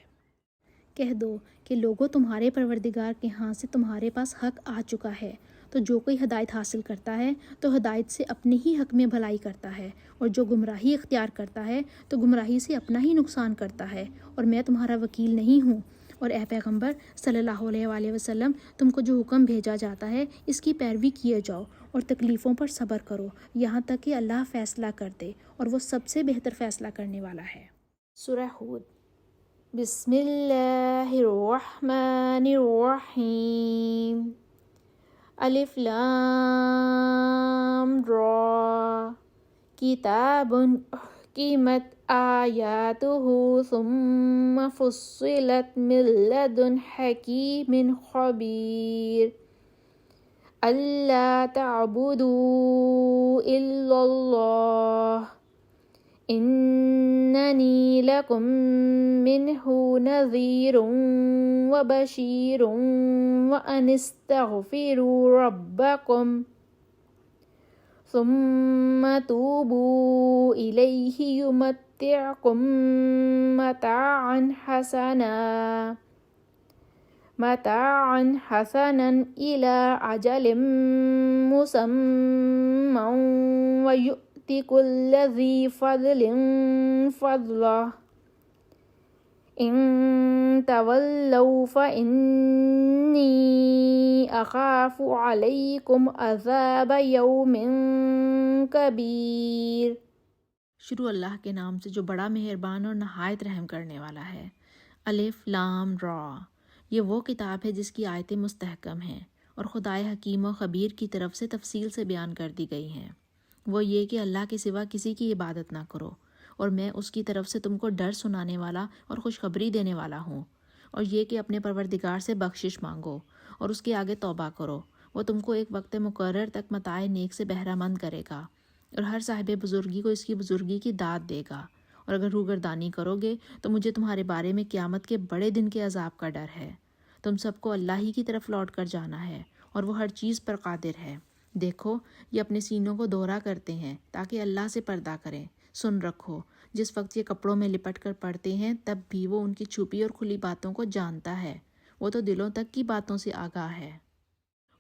کہہ دو کہ لوگوں، تمہارے پروردگار کے ہاں سے تمہارے پاس حق آ چکا ہے، تو جو کوئی ہدایت حاصل کرتا ہے تو ہدایت سے اپنے ہی حق میں بھلائی کرتا ہے، اور جو گمراہی اختیار کرتا ہے تو گمراہی سے اپنا ہی نقصان کرتا ہے، اور میں تمہارا وکیل نہیں ہوں۔ اور اے پیغمبر صلی اللہ علیہ وآلہ وسلم، تم کو جو حکم بھیجا جاتا ہے اس کی پیروی کیے جاؤ، اور تکلیفوں پر صبر کرو یہاں تک کہ اللہ فیصلہ کر دے، اور وہ سب سے بہتر فیصلہ کرنے والا ہے۔ سورہ ہود۔ بسم اللہ الرحمن الرحیم۔ الف لام را، کتاب احکمت آیاتہ ثم فصلت من لدن حکیم خبیر، اللہ تعبدوا الا اللہ اننی لکم منہ نذیر وبشیر وان استغفروا ربکم ثم توبوا الیہ یمتعکم متاعا حسنا الی اجل مسمى ویؤت کل ذی فضل فضلہ ان تولوا فانی اخاف علیکم عذاب یوم کبیر۔ شروع اللہ کے نام سے جو بڑا مہربان اور نہایت رحم کرنے والا ہے۔ الف لام را، یہ وہ کتاب ہے جس کی آیتیں مستحکم ہیں اور خدائے حکیم و خبیر کی طرف سے تفصیل سے بیان کر دی گئی ہیں۔ وہ یہ کہ اللہ کے سوا کسی کی عبادت نہ کرو، اور میں اس کی طرف سے تم کو ڈر سنانے والا اور خوشخبری دینے والا ہوں، اور یہ کہ اپنے پروردگار سے بخشش مانگو اور اس کے آگے توبہ کرو، وہ تم کو ایک وقت مقرر تک متاع نیک سے بہرہ مند کرے گا، اور ہر صاحب بزرگی کو اس کی بزرگی کی داد دے گا، اور اگر روگردانی کرو گے تو مجھے تمہارے بارے میں قیامت کے بڑے دن کے عذاب کا ڈر ہے۔ تم سب کو اللہ ہی کی طرف لوٹ کر جانا ہے، اور وہ ہر چیز پر قادر ہے۔ دیکھو، یہ اپنے سینوں کو دوہرا کرتے ہیں تاکہ اللہ سے پردہ کریں۔ سن رکھو، جس وقت یہ کپڑوں میں لپٹ کر پڑھتے ہیں تب بھی وہ ان کی چھپی اور کھلی باتوں کو جانتا ہے، وہ تو دلوں تک کی باتوں سے آگاہ ہے۔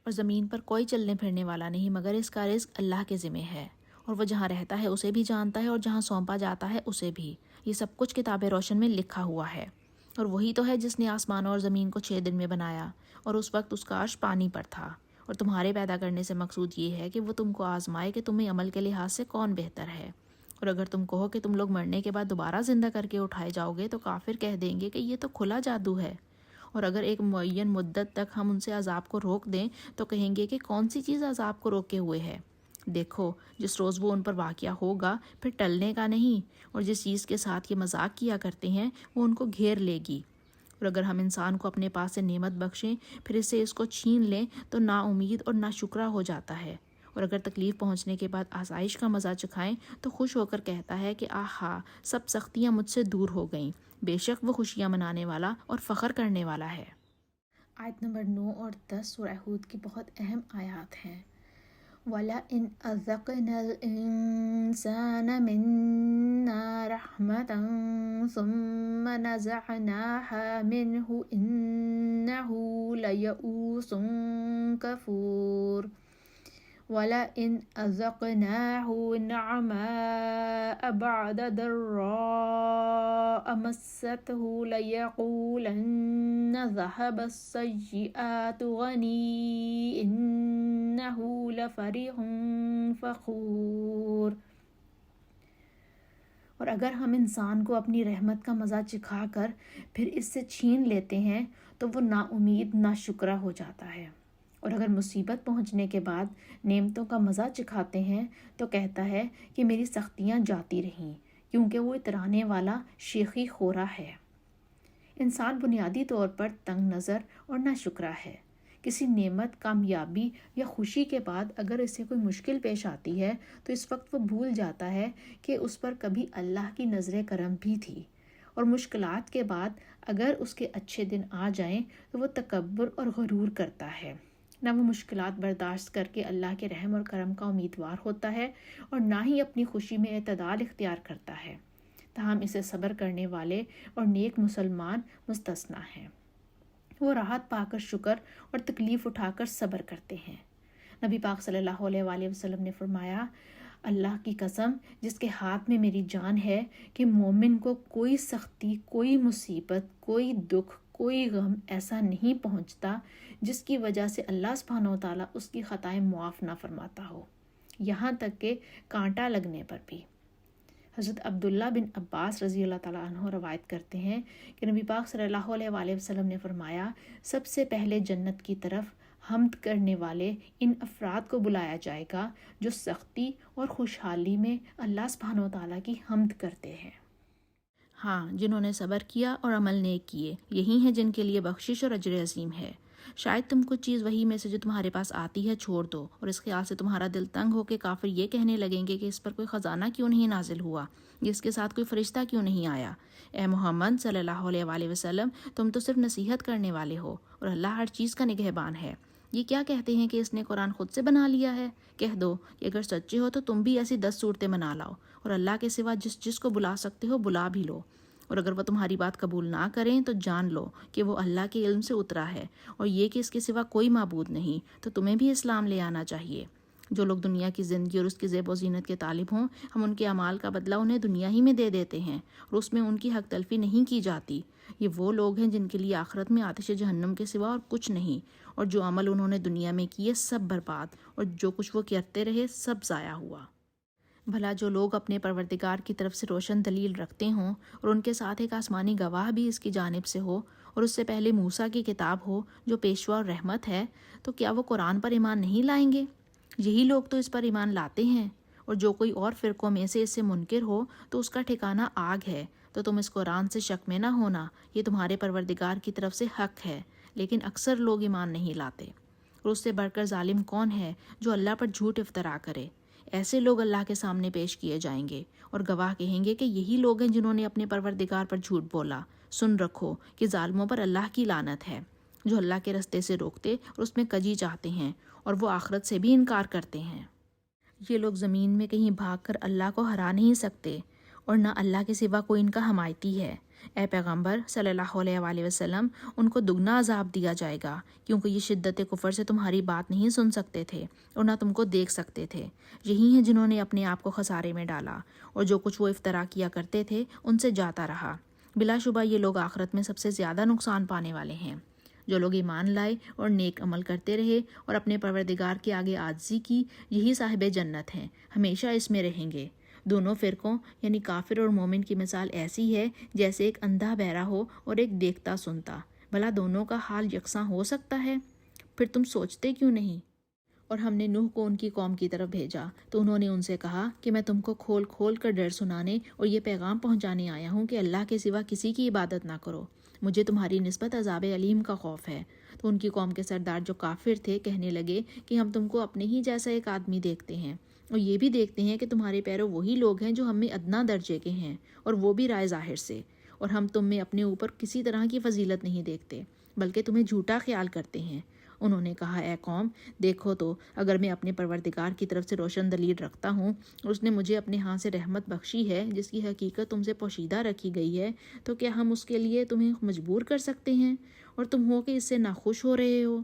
اور زمین پر کوئی چلنے پھرنے والا نہیں مگر اس کا رزق اللہ کے ذمہ ہے، اور وہ جہاں رہتا ہے اسے بھی جانتا ہے اور جہاں سونپا جاتا ہے اسے بھی۔ یہ سب کچھ کتاب روشن میں لکھا ہوا ہے۔ اور وہی تو ہے جس نے آسمانوں اور زمین کو 6 دن میں بنایا، اور اس وقت اس کا عرش پانی پر تھا۔ اور تمہارے پیدا کرنے سے مقصود یہ ہے کہ وہ تم کو آزمائے کہ تمہیں عمل کے لحاظ سے کون بہتر ہے۔ اور اگر تم کہو کہ تم لوگ مرنے کے بعد دوبارہ زندہ کر کے اٹھائے جاؤ گے تو کافر کہہ دیں گے کہ یہ تو کھلا جادو ہے۔ اور اگر ایک معین مدت تک ہم ان سے عذاب کو روک دیں تو کہیں گے کہ کون سی چیز عذاب کو روکے ہوئے ہے۔ دیکھو، جس روز وہ ان پر واقعہ ہوگا پھر ٹلنے کا نہیں، اور جس چیز کے ساتھ یہ مذاق کیا کرتے ہیں وہ ان کو گھیر لے گی۔ اور اگر ہم انسان کو اپنے پاس سے نعمت بخشیں پھر اس سے اس کو چھین لیں تو نا امید اور نا شکرا ہو جاتا ہے، اور اگر تکلیف پہنچنے کے بعد آسائش کا مزہ چکھائیں تو خوش ہو کر کہتا ہے کہ آہا، سب سختیاں مجھ سے دور ہو گئیں۔ بے شک وہ خوشیاں منانے والا اور فخر کرنے والا ہے۔ آیت نمبر 9 اور 10 سورہ ہود کی بہت اہم آیات ہیں۔ وَلَئِنْ أَذَقْنَا الْإِنسَانَ مِنَّا رَحْمَةً ثُمَّ نَزَعْنَاهَا مِنْهُ إِنَّهُ لَيَئُوسٌ كَفُورٌ وَلَئِنْ أَذَقْنَاهُ نَعْمَاءَ بَعْدَ ضَرَّاءَ مَسَّتْهُ لَيَقُولَنَّ ذَهَبَ السَّيِّئَاتُ عَنِّي إِنَّهُ لَفَرِحٌ فَخُورٌ۔ اور اگر ہم انسان کو اپنی رحمت کا مزہ چکھا کر پھر اس سے چھین لیتے ہیں تو وہ نا امید نا شکرا ہو جاتا ہے، اور اگر مصیبت پہنچنے کے بعد نعمتوں کا مزہ چکھاتے ہیں تو کہتا ہے کہ میری سختیاں جاتی رہیں، کیونکہ وہ اترانے والا شیخی خورا ہے۔ انسان بنیادی طور پر تنگ نظر اور نا شکرا ہے۔ کسی نعمت، کامیابی یا خوشی کے بعد اگر اسے کوئی مشکل پیش آتی ہے تو اس وقت وہ بھول جاتا ہے کہ اس پر کبھی اللہ کی نظر کرم بھی تھی، اور مشکلات کے بعد اگر اس کے اچھے دن آ جائیں تو وہ تکبر اور غرور کرتا ہے، نہ وہ مشکلات برداشت کر کے اللہ کے رحم اور کرم کا امیدوار ہوتا ہے اور نہ ہی اپنی خوشی میں اعتدال اختیار کرتا ہے، تاہم اسے صبر کرنے والے اور نیک مسلمان مستثنا ہیں۔ وہ راحت پا کر شکر اور تکلیف اٹھا کر صبر کرتے ہیں۔ نبی پاک صلی اللہ علیہ وآلہ وسلم نے فرمایا، اللہ کی قسم جس کے ہاتھ میں میری جان ہے کہ مومن کو کوئی سختی، کوئی مصیبت، کوئی دکھ، کوئی غم ایسا نہیں پہنچتا جس کی وجہ سے اللہ سبحانہ وتعالیٰ اس کی خطائیں معاف نہ فرماتا ہو، یہاں تک کہ کانٹا لگنے پر بھی۔ حضرت عبداللہ بن عباس رضی اللہ تعالیٰ عنہ روایت کرتے ہیں کہ نبی پاک صلی اللہ علیہ وآلہ وسلم نے فرمایا، سب سے پہلے جنت کی طرف حمد کرنے والے ان افراد کو بلایا جائے گا جو سختی اور خوشحالی میں اللہ سبحانہ وتعالیٰ کی حمد کرتے ہیں۔ ہاں، جنہوں نے صبر کیا اور عمل نیک کیے، یہی ہیں جن کے لیے بخشش اور اجر عظیم ہے۔ شاید تم کچھ چیز وہی میں سے جو تمہارے پاس آتی ہے چھوڑ دو، اور اس خیال سے تمہارا دل تنگ ہو کہ کافر یہ کہنے لگیں گے کہ اس پر کوئی خزانہ کیوں نہیں نازل ہوا، اس کے ساتھ کوئی فرشتہ کیوں نہیں آیا۔ اے محمد صلی اللہ علیہ وآلہ وسلم، تم تو صرف نصیحت کرنے والے ہو اور اللہ ہر چیز کا نگہبان ہے۔ یہ کیا کہتے ہیں کہ اس نے قرآن خود سے بنا لیا ہے؟ کہہ دو کہ اگر سچے ہو تو تم بھی ایسی 10 صورتیں بنا لاؤ اور اللہ کے سوا جس کو بلا سکتے ہو بلا بھی لو، اور اگر وہ تمہاری بات قبول نہ کریں تو جان لو کہ وہ اللہ کے علم سے اترا ہے، اور یہ کہ اس کے سوا کوئی معبود نہیں، تو تمہیں بھی اسلام لے آنا چاہیے۔ جو لوگ دنیا کی زندگی اور اس کی زیب و زینت کے طالب ہوں، ہم ان کے اعمال کا بدلہ انہیں دنیا ہی میں دے دیتے ہیں اور اس میں ان کی حق تلفی نہیں کی جاتی۔ یہ وہ لوگ ہیں جن کے لیے آخرت میں آتش جہنم کے سوا اور کچھ نہیں، اور جو عمل انہوں نے دنیا میں کیے سب برباد، اور جو کچھ وہ کرتے رہے سب ضائع ہوا۔ بھلا جو لوگ اپنے پروردگار کی طرف سے روشن دلیل رکھتے ہوں اور ان کے ساتھ ایک آسمانی گواہ بھی اس کی جانب سے ہو، اور اس سے پہلے موسیٰ کی کتاب ہو جو پیشوا اور رحمت ہے، تو کیا وہ قرآن پر ایمان نہیں لائیں گے؟ یہی لوگ تو اس پر ایمان لاتے ہیں، اور جو کوئی اور فرقوں میں سے اس سے منکر ہو تو اس کا ٹھکانہ آگ ہے۔ تو تم اس قرآن سے شک میں نہ ہونا، یہ تمہارے پروردگار کی طرف سے حق ہے، لیکن اکثر لوگ ایمان نہیں لاتے۔ اور اس سے بڑھ کر ظالم کون ہے جو اللہ پر جھوٹ افطرا کرے؟ ایسے لوگ اللہ کے سامنے پیش کیے جائیں گے اور گواہ کہیں گے کہ یہی لوگ ہیں جنہوں نے اپنے پروردگار پر جھوٹ بولا۔ سن رکھو کہ ظالموں پر اللہ کی لعنت ہے، جو اللہ کے رستے سے روکتے اور اس میں کجی چاہتے ہیں، اور وہ آخرت سے بھی انکار کرتے ہیں۔ یہ لوگ زمین میں کہیں بھاگ کر اللہ کو ہرا نہیں سکتے، اور نہ اللہ کے سوا کوئی ان کا حمایتی ہے۔ اے پیغمبر صلی اللہ علیہ وآلہ وسلم، ان کو دگنا عذاب دیا جائے گا، کیونکہ یہ شدت کفر سے تمہاری بات نہیں سن سکتے تھے اور نہ تم کو دیکھ سکتے تھے۔ یہی ہیں جنہوں نے اپنے آپ کو خسارے میں ڈالا، اور جو کچھ وہ افترا کیا کرتے تھے ان سے جاتا رہا۔ بلا شبہ یہ لوگ آخرت میں سب سے زیادہ نقصان پانے والے ہیں۔ جو لوگ ایمان لائے اور نیک عمل کرتے رہے اور اپنے پروردگار کے آگے عاجزی کی، یہی صاحب جنت ہیں، ہمیشہ اس میں رہیں گے۔ دونوں فرقوں یعنی کافر اور مومن کی مثال ایسی ہے جیسے ایک اندھا بہرا ہو اور ایک دیکھتا سنتا۔ بھلا دونوں کا حال یکساں ہو سکتا ہے؟ پھر تم سوچتے کیوں نہیں؟ اور ہم نے نوح کو ان کی قوم کی طرف بھیجا تو انہوں نے ان سے کہا کہ میں تم کو کھول کھول کر ڈر سنانے اور یہ پیغام پہنچانے آیا ہوں کہ اللہ کے سوا کسی کی عبادت نہ کرو، مجھے تمہاری نسبت عذاب علیم کا خوف ہے۔ تو ان کی قوم کے سردار جو کافر تھے کہنے لگے کہ ہم تم کو اپنے ہی جیسا ایک آدمی دیکھتے ہیں، اور یہ بھی دیکھتے ہیں کہ تمہارے پیرو وہی لوگ ہیں جو ہم میں ادنا درجے کے ہیں، اور وہ بھی رائے ظاہر سے، اور ہم تم میں اپنے اوپر کسی طرح کی فضیلت نہیں دیکھتے بلکہ تمہیں جھوٹا خیال کرتے ہیں۔ انہوں نے کہا، اے قوم، دیکھو تو اگر میں اپنے پروردگار کی طرف سے روشن دلیل رکھتا ہوں اور اس نے مجھے اپنے ہاں سے رحمت بخشی ہے جس کی حقیقت تم سے پوشیدہ رکھی گئی ہے، تو کیا ہم اس کے لیے تمہیں مجبور کر سکتے ہیں، اور تم ہو کہ اس سے ناخوش ہو رہے ہو؟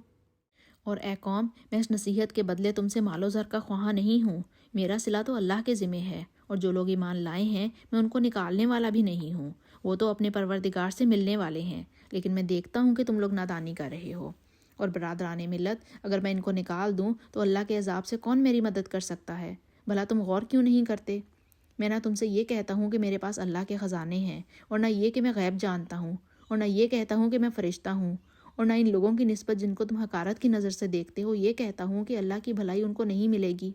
اور اے قوم، میں اس نصیحت کے بدلے تم سے مال و زر کا خواہاں نہیں ہوں، میرا صلہ تو اللہ کے ذمہ ہے، اور جو لوگ ایمان لائے ہیں میں ان کو نکالنے والا بھی نہیں ہوں، وہ تو اپنے پروردگار سے ملنے والے ہیں، لیکن میں دیکھتا ہوں کہ تم لوگ نادانی کر رہے ہو۔ اور برادران ملت، اگر میں ان کو نکال دوں تو اللہ کے عذاب سے کون میری مدد کر سکتا ہے؟ بھلا تم غور کیوں نہیں کرتے؟ میں نہ تم سے یہ کہتا ہوں کہ میرے پاس اللہ کے خزانے ہیں، اور نہ یہ کہ میں غیب جانتا ہوں، اور نہ یہ کہتا ہوں کہ میں فرشتہ ہوں، اور نہ ان لوگوں کی نسبت جن کو تم حقارت کی نظر سے دیکھتے ہو یہ کہتا ہوں کہ اللہ کی بھلائی ان کو نہیں ملے گی۔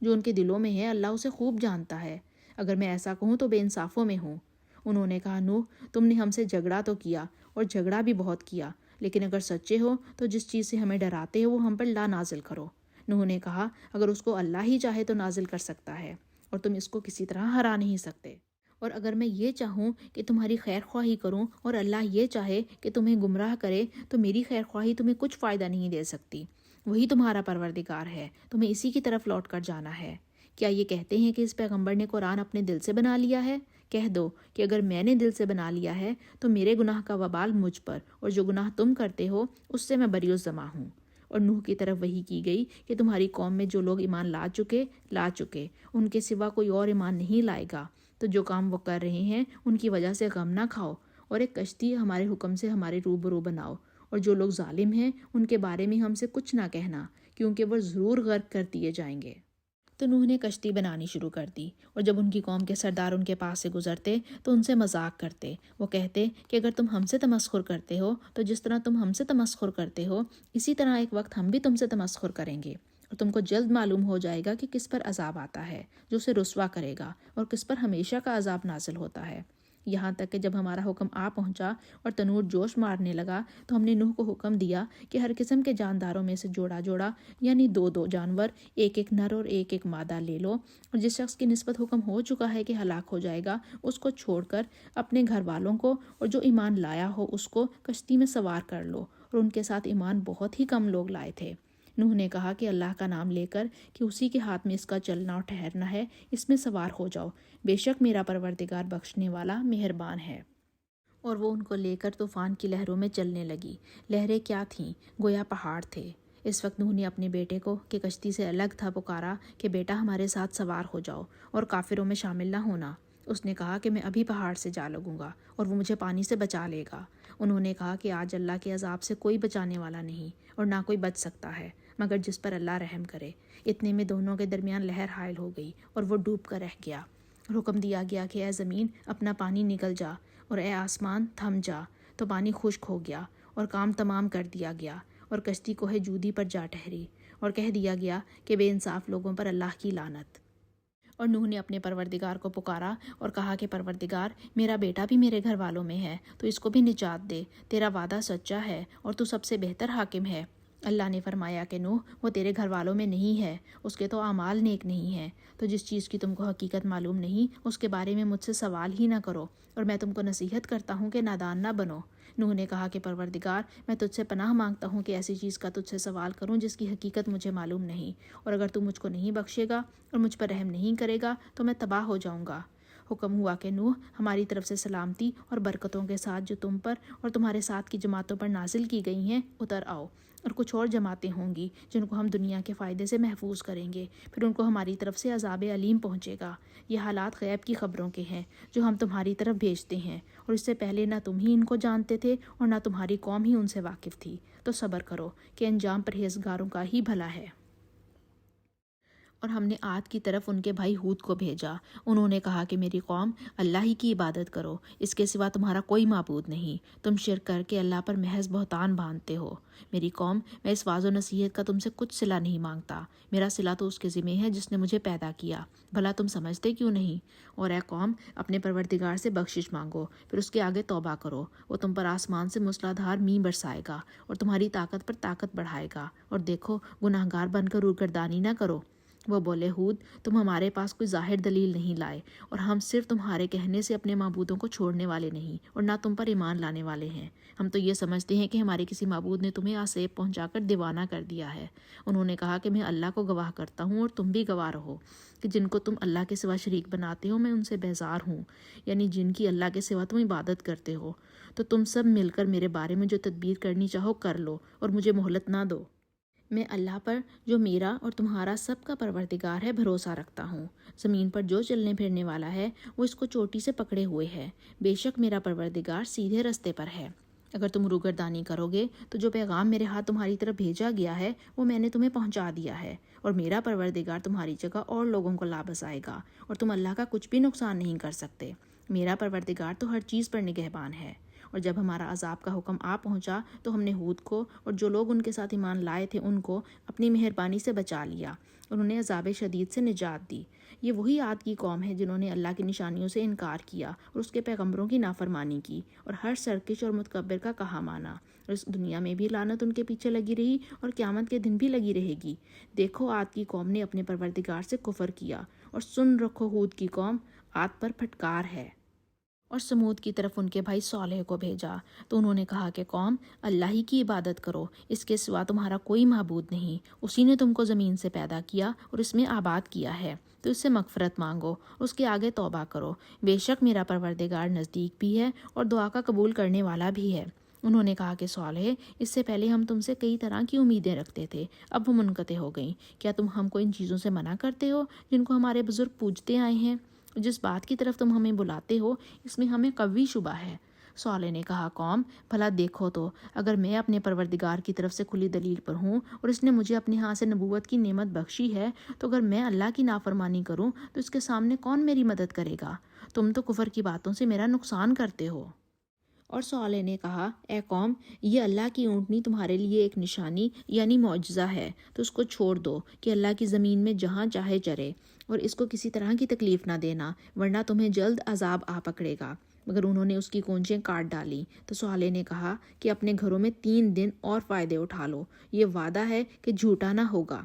جو ان کے دلوں میں ہے اللہ اسے خوب جانتا ہے، اگر میں ایسا کہوں تو بے انصافوں میں ہوں۔ انہوں نے کہا، نوح، تم نے ہم سے جھگڑا تو کیا اور جھگڑا بھی بہت کیا، لیکن اگر سچے ہو تو جس چیز سے ہمیں ڈراتے ہو وہ ہم پر لا نازل کرو۔ نوح نے کہا، اگر اس کو اللہ ہی چاہے تو نازل کر سکتا ہے، اور تم اس کو کسی طرح ہرا نہیں سکتے۔ اور اگر میں یہ چاہوں کہ تمہاری خیر خواہی کروں اور اللہ یہ چاہے کہ تمہیں گمراہ کرے تو میری خیر خواہی تمہیں کچھ فائدہ نہیں دے سکتی۔ وہی تمہارا پروردگار ہے، تمہیں اسی کی طرف لوٹ کر جانا ہے۔ کیا یہ کہتے ہیں کہ اس پیغمبر نے قرآن اپنے دل سے بنا لیا ہے؟ کہہ دو کہ اگر میں نے دل سے بنا لیا ہے تو میرے گناہ کا وبال مجھ پر، اور جو گناہ تم کرتے ہو اس سے میں بری الزمہ ہوں۔ اور نوح کی طرف وحی کی گئی کہ تمہاری قوم میں جو لوگ ایمان لا چکے ان کے سوا کوئی اور ایمان نہیں لائے گا، تو جو کام وہ کر رہے ہیں ان کی وجہ سے غم نہ کھاؤ، اور ایک کشتی ہمارے حکم سے ہمارے روبرو بناؤ، اور جو لوگ ظالم ہیں ان کے بارے میں ہم سے کچھ نہ کہنا، کیونکہ وہ ضرور غرق کر دیے جائیں گے۔ تو نوح نے کشتی بنانی شروع کر دی، اور جب ان کی قوم کے سردار ان کے پاس سے گزرتے تو ان سے مذاق کرتے۔ وہ کہتے کہ اگر تم ہم سے تمسخر کرتے ہو تو جس طرح تم ہم سے تمسخر کرتے ہو اسی طرح ایک وقت ہم بھی تم سے تمسخر کریں گے، اور تم کو جلد معلوم ہو جائے گا کہ کس پر عذاب آتا ہے جو اسے رسوا کرے گا، اور کس پر ہمیشہ کا عذاب نازل ہوتا ہے۔ یہاں تک کہ جب ہمارا حکم آ پہنچا اور تنور جوش مارنے لگا تو ہم نے نوح کو حکم دیا کہ ہر قسم کے جانداروں میں سے جوڑا جوڑا یعنی 2 جانور، ایک نر اور ایک مادہ لے لو، اور جس شخص کی نسبت حکم ہو چکا ہے کہ ہلاک ہو جائے گا اس کو چھوڑ کر اپنے گھر والوں کو اور جو ایمان لایا ہو اس کو کشتی میں سوار کر لو۔ اور ان کے ساتھ ایمان بہت ہی کم لوگ لائے تھے۔ نوح نے کہا کہ اللہ کا نام لے کر کہ اسی کے ہاتھ میں اس کا چلنا اور ٹھہرنا ہے، اس میں سوار ہو جاؤ، بے شک میرا پروردگار بخشنے والا مہربان ہے۔ اور وہ ان کو لے کر طوفان کی لہروں میں چلنے لگی۔ لہریں کیا تھیں؟ گویا پہاڑ تھے۔ اس وقت نوح نے اپنے بیٹے کو کہ کشتی سے الگ تھا پکارا کہ بیٹا ہمارے ساتھ سوار ہو جاؤ اور کافروں میں شامل نہ ہونا۔ اس نے کہا کہ میں ابھی پہاڑ سے جا لگوں گا اور وہ مجھے پانی سے بچا لے گا۔ انہوں نے کہا کہ آج اللہ کے عذاب سے کوئی بچانے والا نہیں اور نہ کوئی بچ سکتا ہے مگر جس پر اللہ رحم کرے۔ اتنے میں دونوں کے درمیان لہر حائل ہو گئی اور وہ ڈوب کر رہ گیا۔ حکم دیا گیا کہ اے زمین اپنا پانی نکل جا، اور اے آسمان تھم جا، تو پانی خشک ہو گیا اور کام تمام کر دیا گیا، اور کشتی کوہ جودی پر جا ٹھہری، اور کہہ دیا گیا کہ بے انصاف لوگوں پر اللہ کی لعنت۔ اور نوح نے اپنے پروردگار کو پکارا اور کہا کہ پروردگار میرا بیٹا بھی میرے گھر والوں میں ہے، تو اس کو بھی نجات دے، تیرا وعدہ سچا ہے اور تو سب سے بہتر حاکم ہے۔ اللہ نے فرمایا کہ نوح وہ تیرے گھر والوں میں نہیں ہے، اس کے تو اعمال نیک نہیں ہیں، تو جس چیز کی تم کو حقیقت معلوم نہیں اس کے بارے میں مجھ سے سوال ہی نہ کرو، اور میں تم کو نصیحت کرتا ہوں کہ نادان نہ بنو۔ نوح نے کہا کہ پروردگار میں تجھ سے پناہ مانگتا ہوں کہ ایسی چیز کا تجھ سے سوال کروں جس کی حقیقت مجھے معلوم نہیں، اور اگر تو مجھ کو نہیں بخشے گا اور مجھ پر رحم نہیں کرے گا تو میں تباہ ہو جاؤں گا۔ حکم ہوا کہ نوح ہماری طرف سے سلامتی اور برکتوں کے ساتھ جو تم پر اور تمہارے ساتھ کی جماعتوں پر نازل کی گئی ہیں اتر آؤ، اور کچھ اور جماعتیں ہوں گی جن کو ہم دنیا کے فائدے سے محفوظ کریں گے، پھر ان کو ہماری طرف سے عذاب علیم پہنچے گا۔ یہ حالات غیب کی خبروں کے ہیں جو ہم تمہاری طرف بھیجتے ہیں، اور اس سے پہلے نہ تم ہی ان کو جانتے تھے اور نہ تمہاری قوم ہی ان سے واقف تھی، تو صبر کرو کہ انجام پرہیزگاروں کا ہی بھلا ہے۔ اور ہم نے عاد کی طرف ان کے بھائی ہود کو بھیجا۔ انہوں نے کہا کہ میری قوم اللہ ہی کی عبادت کرو، اس کے سوا تمہارا کوئی معبود نہیں، تم شرک کر کے اللہ پر محض بہتان باندھتے ہو۔ میری قوم میں اس واضح و نصیحت کا تم سے کچھ صلہ نہیں مانگتا، میرا صلہ تو اس کے ذمہ ہے جس نے مجھے پیدا کیا، بھلا تم سمجھتے کیوں نہیں؟ اور اے قوم اپنے پروردگار سے بخشش مانگو، پھر اس کے آگے توبہ کرو، وہ تم پر آسمان سے موسلادھار مینہ برسائے گا اور تمہاری طاقت پر طاقت بڑھائے گا، اور دیکھو گناہ گار بن کر روگردانی نہ کرو۔ وہ بولے ہود تم ہمارے پاس کوئی ظاہر دلیل نہیں لائے، اور ہم صرف تمہارے کہنے سے اپنے معبودوں کو چھوڑنے والے نہیں اور نہ تم پر ایمان لانے والے ہیں، ہم تو یہ سمجھتے ہیں کہ ہمارے کسی معبود نے تمہیں آسیب پہنچا کر دیوانہ کر دیا ہے۔ انہوں نے کہا کہ میں اللہ کو گواہ کرتا ہوں اور تم بھی گواہ رہو کہ جن کو تم اللہ کے سوا شریک بناتے ہو میں ان سے بیزار ہوں، یعنی جن کی اللہ کے سوا تم عبادت کرتے ہو، تو تم سب مل کر میرے بارے میں جو تدبیر کرنی چاہو کر لو اور مجھے مہلت نہ دو۔ میں اللہ پر جو میرا اور تمہارا سب کا پروردگار ہے بھروسہ رکھتا ہوں۔ زمین پر جو چلنے پھرنے والا ہے وہ اس کو چوٹی سے پکڑے ہوئے ہے، بے شک میرا پروردگار سیدھے رستے پر ہے۔ اگر تم روگردانی کرو گے تو جو پیغام میرے ہاتھ تمہاری طرف بھیجا گیا ہے وہ میں نے تمہیں پہنچا دیا ہے، اور میرا پروردگار تمہاری جگہ اور لوگوں کو لا بسائے گا، اور تم اللہ کا کچھ بھی نقصان نہیں کر سکتے۔ میرا پروردگار تو ہر چیز پر نگہبان ہے۔ اور جب ہمارا عذاب کا حکم آ پہنچا تو ہم نے ہود کو اور جو لوگ ان کے ساتھ ایمان لائے تھے ان کو اپنی مہربانی سے بچا لیا، انہوں نے عذاب شدید سے نجات دی۔ یہ وہی عاد کی قوم ہے جنہوں نے اللہ کی نشانیوں سے انکار کیا اور اس کے پیغمبروں کی نافرمانی کی، اور ہر سرکش اور متکبر کا کہا مانا، اور اس دنیا میں بھی لعنت ان کے پیچھے لگی رہی اور قیامت کے دن بھی لگی رہے گی۔ دیکھو عاد کی قوم نے اپنے پروردگار سے کفر کیا، اور سن رکھو ہود کی قوم، ہاتھ پر پھٹکار ہے۔ اور سمود کی طرف ان کے بھائی صالح کو بھیجا تو انہوں نے کہا کہ قوم، اللہ ہی کی عبادت کرو، اس کے سوا تمہارا کوئی معبود نہیں، اسی نے تم کو زمین سے پیدا کیا اور اس میں آباد کیا ہے، تو اس سے مغفرت مانگو، اس کے آگے توبہ کرو، بے شک میرا پروردگار نزدیک بھی ہے اور دعا کا قبول کرنے والا بھی ہے۔ انہوں نے کہا کہ صالح، اس سے پہلے ہم تم سے کئی طرح کی امیدیں رکھتے تھے، اب وہ منقطع ہو گئیں، کیا تم ہم کو ان چیزوں سے منع کرتے ہو جن کو ہمارے بزرگ پوجتے آئے ہیں؟ جس بات کی طرف تم ہمیں بلاتے ہو اس میں ہمیں قوی شبہ ہے۔ صالح نے کہا، قوم بھلا دیکھو تو، اگر میں اپنے پروردگار کی طرف سے کھلی دلیل پر ہوں اور اس نے مجھے اپنے ہاں سے نبوت کی نعمت بخشی ہے، تو اگر میں اللہ کی نافرمانی کروں تو اس کے سامنے کون میری مدد کرے گا؟ تم تو کفر کی باتوں سے میرا نقصان کرتے ہو۔ اور صالح نے کہا، اے قوم، یہ اللہ کی اونٹنی تمہارے لیے ایک نشانی یعنی معجزہ ہے، تو اس کو چھوڑ دو کہ اللہ کی زمین میں جہاں چاہے چرے، اور اس کو کسی طرح کی تکلیف نہ دینا، ورنہ تمہیں جلد عذاب آ پکڑے گا۔ مگر انہوں نے اس کی کونچیں کاٹ ڈالی تو صالح نے کہا کہ اپنے گھروں میں 3 دن اور فائدے اٹھا لو، یہ وعدہ ہے کہ جھوٹا نہ ہوگا۔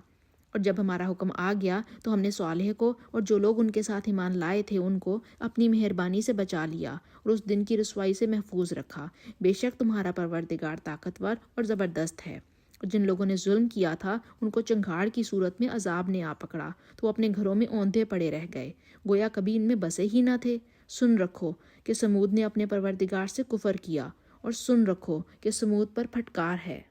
اور جب ہمارا حکم آ گیا تو ہم نے صالح کو اور جو لوگ ان کے ساتھ ایمان لائے تھے ان کو اپنی مہربانی سے بچا لیا اور اس دن کی رسوائی سے محفوظ رکھا۔ بے شک تمہارا پروردگار طاقتور اور زبردست ہے۔ اور جن لوگوں نے ظلم کیا تھا ان کو چنگھاڑ کی صورت میں عذاب نے آ پکڑا تو اپنے گھروں میں اوندھے پڑے رہ گئے، گویا کبھی ان میں بسے ہی نہ تھے۔ سن رکھو کہ سمود نے اپنے پروردگار سے کفر کیا، اور سن رکھو کہ سمود پر پھٹکار ہے۔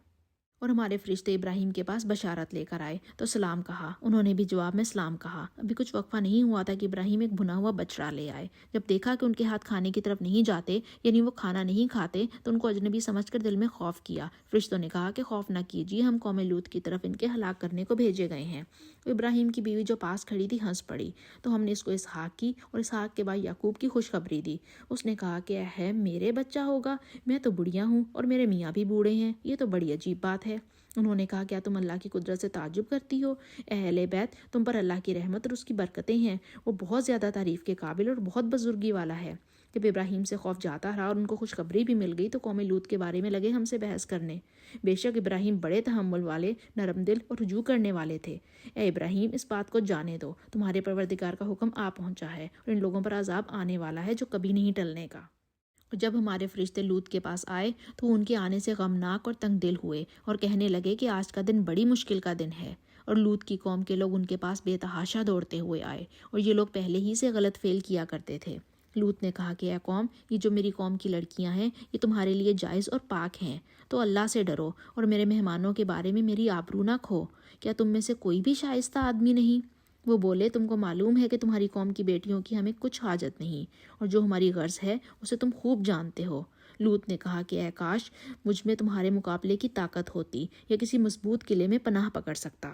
اور ہمارے فرشتے ابراہیم کے پاس بشارت لے کر آئے تو سلام کہا، انہوں نے بھی جواب میں سلام کہا۔ ابھی کچھ وقفہ نہیں ہوا تھا کہ ابراہیم ایک بھنا ہوا بچڑا لے آئے۔ جب دیکھا کہ ان کے ہاتھ کھانے کی طرف نہیں جاتے، یعنی وہ کھانا نہیں کھاتے، تو ان کو اجنبی سمجھ کر دل میں خوف کیا۔ فرشتوں نے کہا کہ خوف نہ کیجیے، ہم قوم لوط کی طرف ان کے ہلاک کرنے کو بھیجے گئے ہیں۔ ابراہیم کی بیوی جو پاس کھڑی تھی ہنس پڑی، تو ہم نے اس کو اسحاق کی اور اسحاق کے بھائی یعقوب کی خوشخبری دی۔ اس نے کہا کہ ہے میرے بچہ ہوگا، میں تو بڑھیا ہوں اور میرے میاں بھی بوڑھے ہیں، یہ تو بڑی عجیب بات ہے۔ انہوں نے کہا، کیا تم اللہ کی قدرت سے تعجب کرتی ہو؟ اے اہل بیت، تم پر اللہ کی رحمت اور اس کی برکتیں ہیں، وہ بہت زیادہ تعریف کے قابل اور بہت بزرگی والا ہے۔ جب ابراہیم سے خوف جاتا رہا اور ان کو خوشخبری بھی مل گئی تو قوم لوط کے بارے میں لگے ہم سے بحث کرنے۔ بے شک ابراہیم بڑے تحمل والے، نرم دل اور رجوع کرنے والے تھے۔ اے ابراہیم، اس بات کو جانے دو، تمہارے پروردگار کا حکم آ پہنچا ہے اور ان لوگوں پر عذاب آنے والا ہے جو کبھی نہیں ٹلنے کا۔ اور جب ہمارے فرشتے لوط کے پاس آئے تو ان کے آنے سے غمناک اور تنگ دل ہوئے اور کہنے لگے کہ آج کا دن بڑی مشکل کا دن ہے۔ اور لوط کی قوم کے لوگ ان کے پاس بے تحاشا دوڑتے ہوئے آئے، اور یہ لوگ پہلے ہی سے غلط فعل کیا کرتے تھے۔ لوط نے کہا کہ اے قوم، یہ جو میری قوم کی لڑکیاں ہیں یہ تمہارے لیے جائز اور پاک ہیں، تو اللہ سے ڈرو اور میرے مہمانوں کے بارے میں میری آبرو نہ کھو۔ کیا تم میں سے کوئی بھی شائستہ آدمی نہیں؟ وہ بولے، تم کو معلوم ہے کہ تمہاری قوم کی بیٹیوں کی ہمیں کچھ حاجت نہیں، اور جو ہماری غرض ہے اسے تم خوب جانتے ہو۔ لوط نے کہا کہ اے کاش مجھ میں تمہارے مقابلے کی طاقت ہوتی یا کسی مضبوط قلعے میں پناہ پکڑ سکتا۔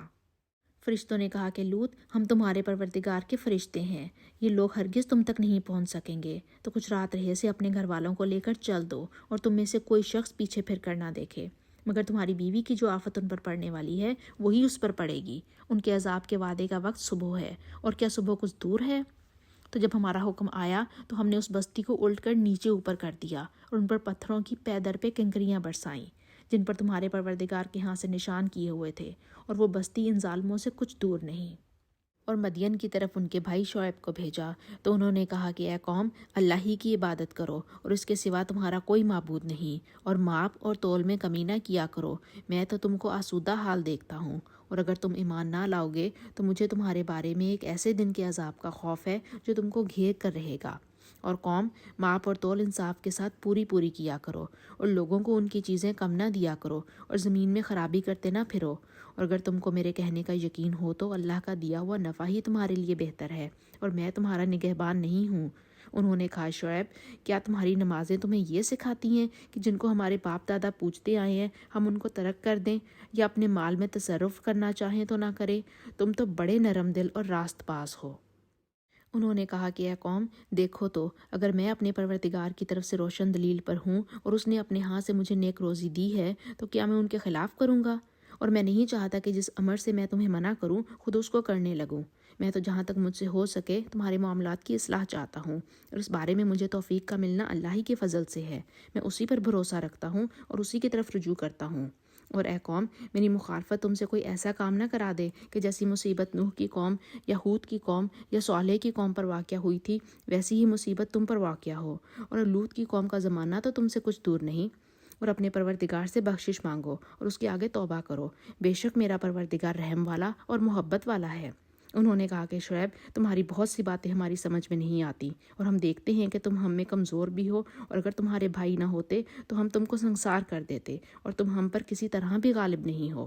فرشتوں نے کہا کہ لوط، ہم تمہارے پروردگار کے فرشتے ہیں، یہ لوگ ہرگز تم تک نہیں پہنچ سکیں گے، تو کچھ رات رہے سے اپنے گھر والوں کو لے کر چل دو اور تم میں سے کوئی شخص پیچھے پھر کر نہ دیکھے، مگر تمہاری بیوی کی جو آفت ان پر پڑنے والی ہے وہی اس پر پڑے گی۔ ان کے عذاب کے وعدے کا وقت صبح ہے، اور کیا صبح کچھ دور ہے؟ تو جب ہمارا حکم آیا تو ہم نے اس بستی کو الٹ کر نیچے اوپر کر دیا اور ان پر پتھروں کی پے در پہ کنکریاں برسائیں جن پر تمہارے پروردگار کے ہاں سے نشان کیے ہوئے تھے، اور وہ بستی ان ظالموں سے کچھ دور نہیں۔ اور مدین کی طرف ان کے بھائی شعیب کو بھیجا تو انہوں نے کہا کہ اے قوم، اللہ ہی کی عبادت کرو اور اس کے سوا تمہارا کوئی معبود نہیں، اور ماپ اور تول میں کمی نہ کیا کرو، میں تو تم کو آسودہ حال دیکھتا ہوں، اور اگر تم ایمان نہ لاؤ گے تو مجھے تمہارے بارے میں ایک ایسے دن کے عذاب کا خوف ہے جو تم کو گھیر کر رہے گا۔ اور قوم، ماپ اور تول انصاف کے ساتھ پوری کیا کرو، اور لوگوں کو ان کی چیزیں کم نہ دیا کرو، اور زمین میں خرابی کرتے نہ پھرو، اور اگر تم کو میرے کہنے کا یقین ہو تو اللہ کا دیا ہوا نفع ہی تمہارے لیے بہتر ہے، اور میں تمہارا نگہبان نہیں ہوں۔ انہوں نے کہا، شعیب، کیا تمہاری نمازیں تمہیں یہ سکھاتی ہیں کہ جن کو ہمارے باپ دادا پوجتے آئے ہیں ہم ان کو ترک کر دیں، یا اپنے مال میں تصرف کرنا چاہیں تو نہ کریں؟ تم تو بڑے نرم دل اور راست باز ہو۔ انہوں نے کہا کہ اے قوم، دیکھو تو، اگر میں اپنے پروردگار کی طرف سے روشن دلیل پر ہوں اور اس نے اپنے ہاں سے مجھے نیک روزی دی ہے تو کیا میں ان کے خلاف کروں گا؟ اور میں نہیں چاہتا کہ جس امر سے میں تمہیں منع کروں خود اس کو کرنے لگوں۔ میں تو جہاں تک مجھ سے ہو سکے تمہارے معاملات کی اصلاح چاہتا ہوں، اور اس بارے میں مجھے توفیق کا ملنا اللہ ہی کے فضل سے ہے۔ میں اسی پر بھروسہ رکھتا ہوں اور اسی کی طرف رجوع کرتا ہوں۔ اور اے قوم، میری مخالفت تم سے کوئی ایسا کام نہ کرا دے کہ جیسی مصیبت نوح کی قوم یا ہود کی قوم یا صالح کی قوم پر واقع ہوئی تھی، ویسی ہی مصیبت تم پر واقع ہو۔ اور لوط کی قوم کا زمانہ تو تم سے کچھ دور نہیں۔ اور اپنے پروردگار سے بخشش مانگو اور اس کے آگے توبہ کرو، بے شک میرا پروردگار رحم والا اور محبت والا ہے۔ انہوں نے کہا کہ شعیب، تمہاری بہت سی باتیں ہماری سمجھ میں نہیں آتی، اور ہم دیکھتے ہیں کہ تم ہم میں کمزور بھی ہو، اور اگر تمہارے بھائی نہ ہوتے تو ہم تم کو سنسار کر دیتے، اور تم ہم پر کسی طرح بھی غالب نہیں ہو۔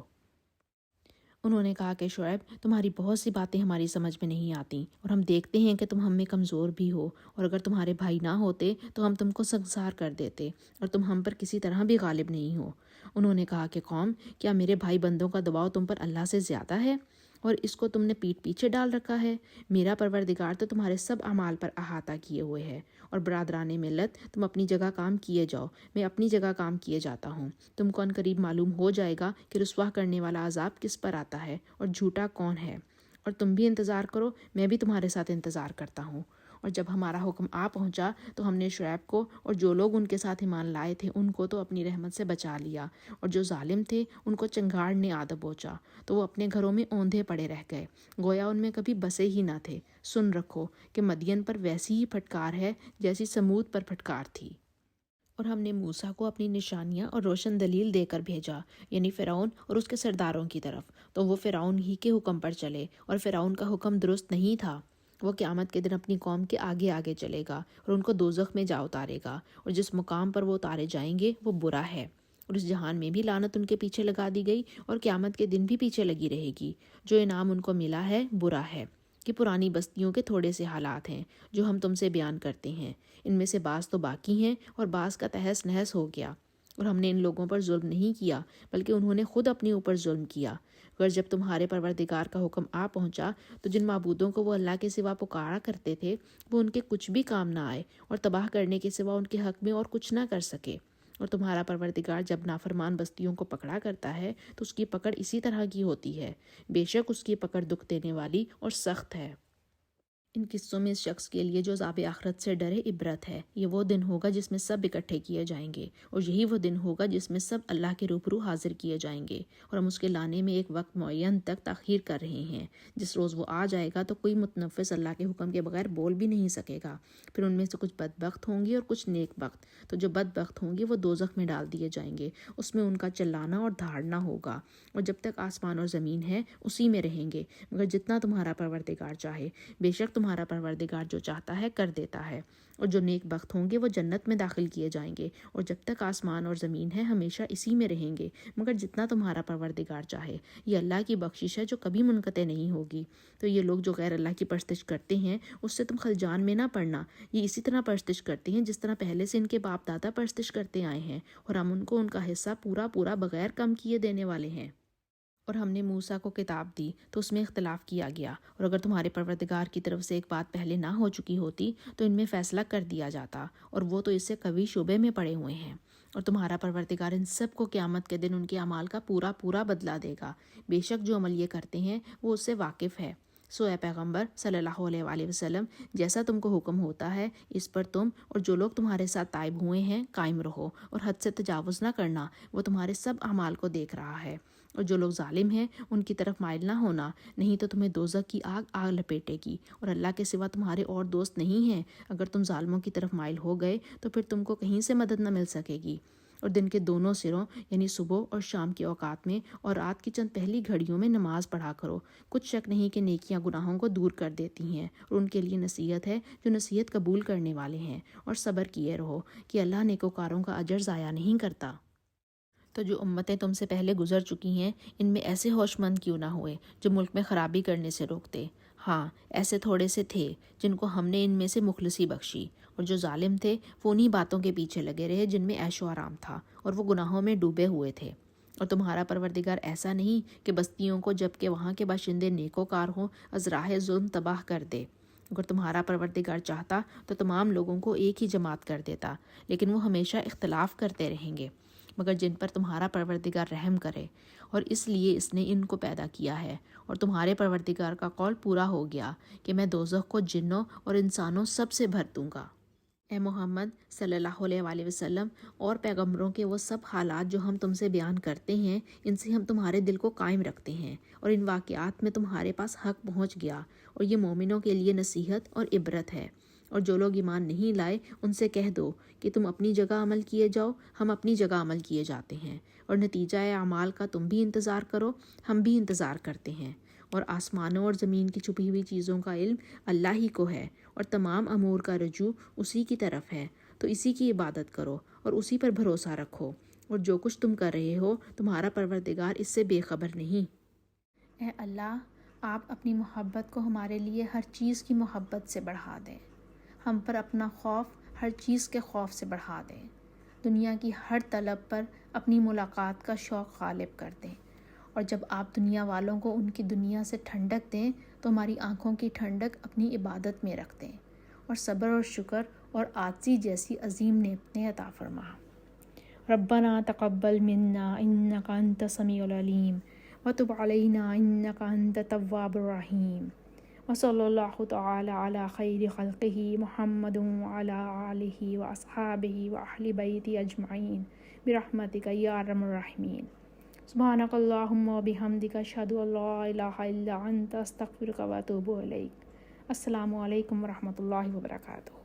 انہوں نے کہا کہ شعیب، تمہاری بہت سی باتیں ہماری سمجھ میں نہیں آتی، اور ہم دیکھتے ہیں کہ تم ہم میں کمزور بھی ہو، اور اگر تمہارے بھائی نہ ہوتے تو ہم تم کو سنسار کر دیتے، اور تم ہم پر کسی طرح بھی غالب نہیں ہو۔ انہوں نے کہا کہ قوم، کیا میرے بھائی بندوں کا دباؤ تم پر اللہ سے زیادہ ہے، اور اس کو تم نے پیٹھ پیچھے ڈال رکھا ہے؟ میرا پروردگار تو تمہارے سب اعمال پر احاطہ کیے ہوئے ہے۔ اور برادران ملت، تم اپنی جگہ کام کیے جاؤ، میں اپنی جگہ کام کیے جاتا ہوں۔ تم کو ان قریب معلوم ہو جائے گا کہ رسوا کرنے والا عذاب کس پر آتا ہے اور جھوٹا کون ہے۔ اور تم بھی انتظار کرو، میں بھی تمہارے ساتھ انتظار کرتا ہوں۔ اور جب ہمارا حکم آ پہنچا تو ہم نے شعیب کو اور جو لوگ ان کے ساتھ ایمان لائے تھے ان کو تو اپنی رحمت سے بچا لیا، اور جو ظالم تھے ان کو چنگاڑ نے آ دبوچا، تو وہ اپنے گھروں میں اوندھے پڑے رہ گئے، گویا ان میں کبھی بسے ہی نہ تھے۔ سن رکھو کہ مدین پر ویسی ہی پھٹکار ہے جیسی سمود پر پھٹکار تھی۔ اور ہم نے موسیٰ کو اپنی نشانیاں اور روشن دلیل دے کر بھیجا، یعنی فرعون اور اس کے سرداروں کی طرف، تو وہ فرعون ہی کے حکم پر چلے، اور فرعون کا حکم درست نہیں تھا۔ وہ قیامت کے دن اپنی قوم کے آگے آگے چلے گا اور ان کو دوزخ میں جا اتارے گا، اور جس مقام پر وہ اتارے جائیں گے وہ برا ہے۔ اور اس جہان میں بھی لعنت ان کے پیچھے لگا دی گئی، اور قیامت کے دن بھی پیچھے لگی رہے گی۔ جو انعام ان کو ملا ہے برا ہے، کہ پرانی بستیوں کے تھوڑے سے حالات ہیں جو ہم تم سے بیان کرتے ہیں، ان میں سے بعض تو باقی ہیں اور بعض کا تہس نہس ہو گیا۔ اور ہم نے ان لوگوں پر ظلم نہیں کیا بلکہ انہوں نے خود اپنے اوپر ظلم کیا۔ اگر جب تمہارے پروردگار کا حکم آ پہنچا تو جن معبودوں کو وہ اللہ کے سوا پکارا کرتے تھے وہ ان کے کچھ بھی کام نہ آئے، اور تباہ کرنے کے سوا ان کے حق میں اور کچھ نہ کر سکے۔ اور تمہارا پروردگار جب نافرمان بستیوں کو پکڑا کرتا ہے تو اس کی پکڑ اسی طرح کی ہوتی ہے، بے شک اس کی پکڑ دکھ دینے والی اور سخت ہے۔ ان قصوں میں اس شخص کے لیے جو عذاب آخرت سے ڈرے عبرت ہے۔ یہ وہ دن ہوگا جس میں سب اکٹھے کیے جائیں گے، اور یہی وہ دن ہوگا جس میں سب اللہ کے روبرو حاضر کیے جائیں گے، اور ہم اس کے لانے میں ایک وقت معین تک تاخیر کر رہے ہیں۔ جس روز وہ آ جائے گا تو کوئی متنفس اللہ کے حکم کے بغیر بول بھی نہیں سکے گا۔ پھر ان میں سے کچھ بدبخت ہوں گے اور کچھ نیک بخت، تو جو بدبخت ہوں گے وہ دوزخ میں ڈال دیے جائیں گے، اس میں ان کا چلانا اور دھاڑنا ہوگا، اور جب تک آسمان اور زمین ہے اسی میں رہیں گے، مگر جتنا تمہارا پروردگار چاہے، بے شک تمہارا پروردگار جو چاہتا ہے کر دیتا ہے۔ اور جو نیک بخت ہوں گے وہ جنت میں داخل کیے جائیں گے، اور جب تک آسمان اور زمین ہے ہمیشہ اسی میں رہیں گے، مگر جتنا تمہارا پروردگار چاہے۔ یہ اللہ کی بخشش ہے جو کبھی منقطع نہیں ہوگی۔ تو یہ لوگ جو غیر اللہ کی پرستش کرتے ہیں اس سے تم خلجان میں نہ پڑنا، یہ اسی طرح پرستش کرتے ہیں جس طرح پہلے سے ان کے باپ دادا پرستش کرتے آئے ہیں، اور ہم ان کو ان کا حصہ پورا پورا بغیر کم کیے دینے والے ہیں۔ اور ہم نے موسیٰ کو کتاب دی تو اس میں اختلاف کیا گیا، اور اگر تمہارے پروردگار کی طرف سے ایک بات پہلے نہ ہو چکی ہوتی تو ان میں فیصلہ کر دیا جاتا، اور وہ تو اس سے قوی شعبے میں پڑے ہوئے ہیں۔ اور تمہارا پروردگار ان سب کو قیامت کے دن ان کے اعمال کا پورا پورا بدلہ دے گا، بے شک جو عمل یہ کرتے ہیں وہ اس سے واقف ہے۔ سو اے پیغمبر صلی اللہ علیہ وآلہ وسلم، جیسا تم کو حکم ہوتا ہے اس پر تم اور جو لوگ تمہارے ساتھ تائب ہوئے ہیں قائم رہو، اور حد سے تجاوز نہ کرنا، وہ تمہارے سب اعمال کو دیکھ رہا ہے۔ اور جو لوگ ظالم ہیں ان کی طرف مائل نہ ہونا، نہیں تو تمہیں دوزخ کی آگ لپیٹے گی، اور اللہ کے سوا تمہارے اور دوست نہیں ہیں۔ اگر تم ظالموں کی طرف مائل ہو گئے تو پھر تم کو کہیں سے مدد نہ مل سکے گی۔ اور دن کے دونوں سروں یعنی صبح اور شام کے اوقات میں اور رات کی چند پہلی گھڑیوں میں نماز پڑھا کرو، کچھ شک نہیں کہ نیکیاں گناہوں کو دور کر دیتی ہیں، اور ان کے لیے نصیحت ہے جو نصیحت قبول کرنے والے ہیں۔ اور صبر کیے رہو کہ اللہ نیکوکاروں کا اجر ضائع نہیں کرتا۔ تو جو امتیں تم سے پہلے گزر چکی ہیں ان میں ایسے ہوش مند کیوں نہ ہوئے جو ملک میں خرابی کرنے سے روکتے؟ ہاں، ایسے تھوڑے سے تھے جن کو ہم نے ان میں سے مخلصی بخشی، اور جو ظالم تھے وہ انہی باتوں کے پیچھے لگے رہے جن میں عیش و آرام تھا، اور وہ گناہوں میں ڈوبے ہوئے تھے۔ اور تمہارا پروردگار ایسا نہیں کہ بستیوں کو جب کہ وہاں کے باشندے نیکوکار ہوں از راہ ظلم تباہ کر دے۔ اگر تمہارا پروردگار چاہتا تو تمام لوگوں کو ایک ہی جماعت کر دیتا، لیکن وہ ہمیشہ اختلاف کرتے رہیں گے، مگر جن پر تمہارا پروردگار رحم کرے، اور اس لیے اس نے ان کو پیدا کیا ہے۔ اور تمہارے پروردگار کا قول پورا ہو گیا کہ میں دوزخ کو جنوں اور انسانوں سب سے بھر دوں گا۔ اے محمد صلی اللہ علیہ وآلہ وسلم، اور پیغمبروں کے وہ سب حالات جو ہم تم سے بیان کرتے ہیں، ان سے ہم تمہارے دل کو قائم رکھتے ہیں، اور ان واقعات میں تمہارے پاس حق پہنچ گیا، اور یہ مومنوں کے لیے نصیحت اور عبرت ہے۔ اور جو لوگ ایمان نہیں لائے ان سے کہہ دو کہ تم اپنی جگہ عمل کیے جاؤ، ہم اپنی جگہ عمل کیے جاتے ہیں، اور نتیجہ اعمال کا تم بھی انتظار کرو، ہم بھی انتظار کرتے ہیں۔ اور آسمانوں اور زمین کی چھپی ہوئی چیزوں کا علم اللہ ہی کو ہے، اور تمام امور کا رجوع اسی کی طرف ہے، تو اسی کی عبادت کرو اور اسی پر بھروسہ رکھو، اور جو کچھ تم کر رہے ہو تمہارا پروردگار اس سے بے خبر نہیں۔ اے اللہ، آپ اپنی محبت کو ہمارے لیے ہر چیز کی محبت سے بڑھا دیں، ہم پر اپنا خوف ہر چیز کے خوف سے بڑھا دیں، دنیا کی ہر طلب پر اپنی ملاقات کا شوق غالب کر دیں، اور جب آپ دنیا والوں کو ان کی دنیا سے ٹھنڈک دیں تو ہماری آنکھوں کی ٹھنڈک اپنی عبادت میں رکھ دیں، اور صبر اور شکر اور عاجزی جیسی عظیم نعمتیں عطا فرما۔ ربنا تقبل منا انک انت السمیع العلیم وتب علینا انک انت التواب الرحیم، وصلی اللہ تعالی علی خیر خلقہ محمد وعلی آلہ واصحابہ واہل بیتہ اجمعین برحمتک یا ارحم الراحمین۔ سبحانک اللہم وبحمدک اشہد ان لا الہ الا انت استغفرک واتوب الیک۔ السلام علیکم ورحمۃ اللہ وبرکاتہ۔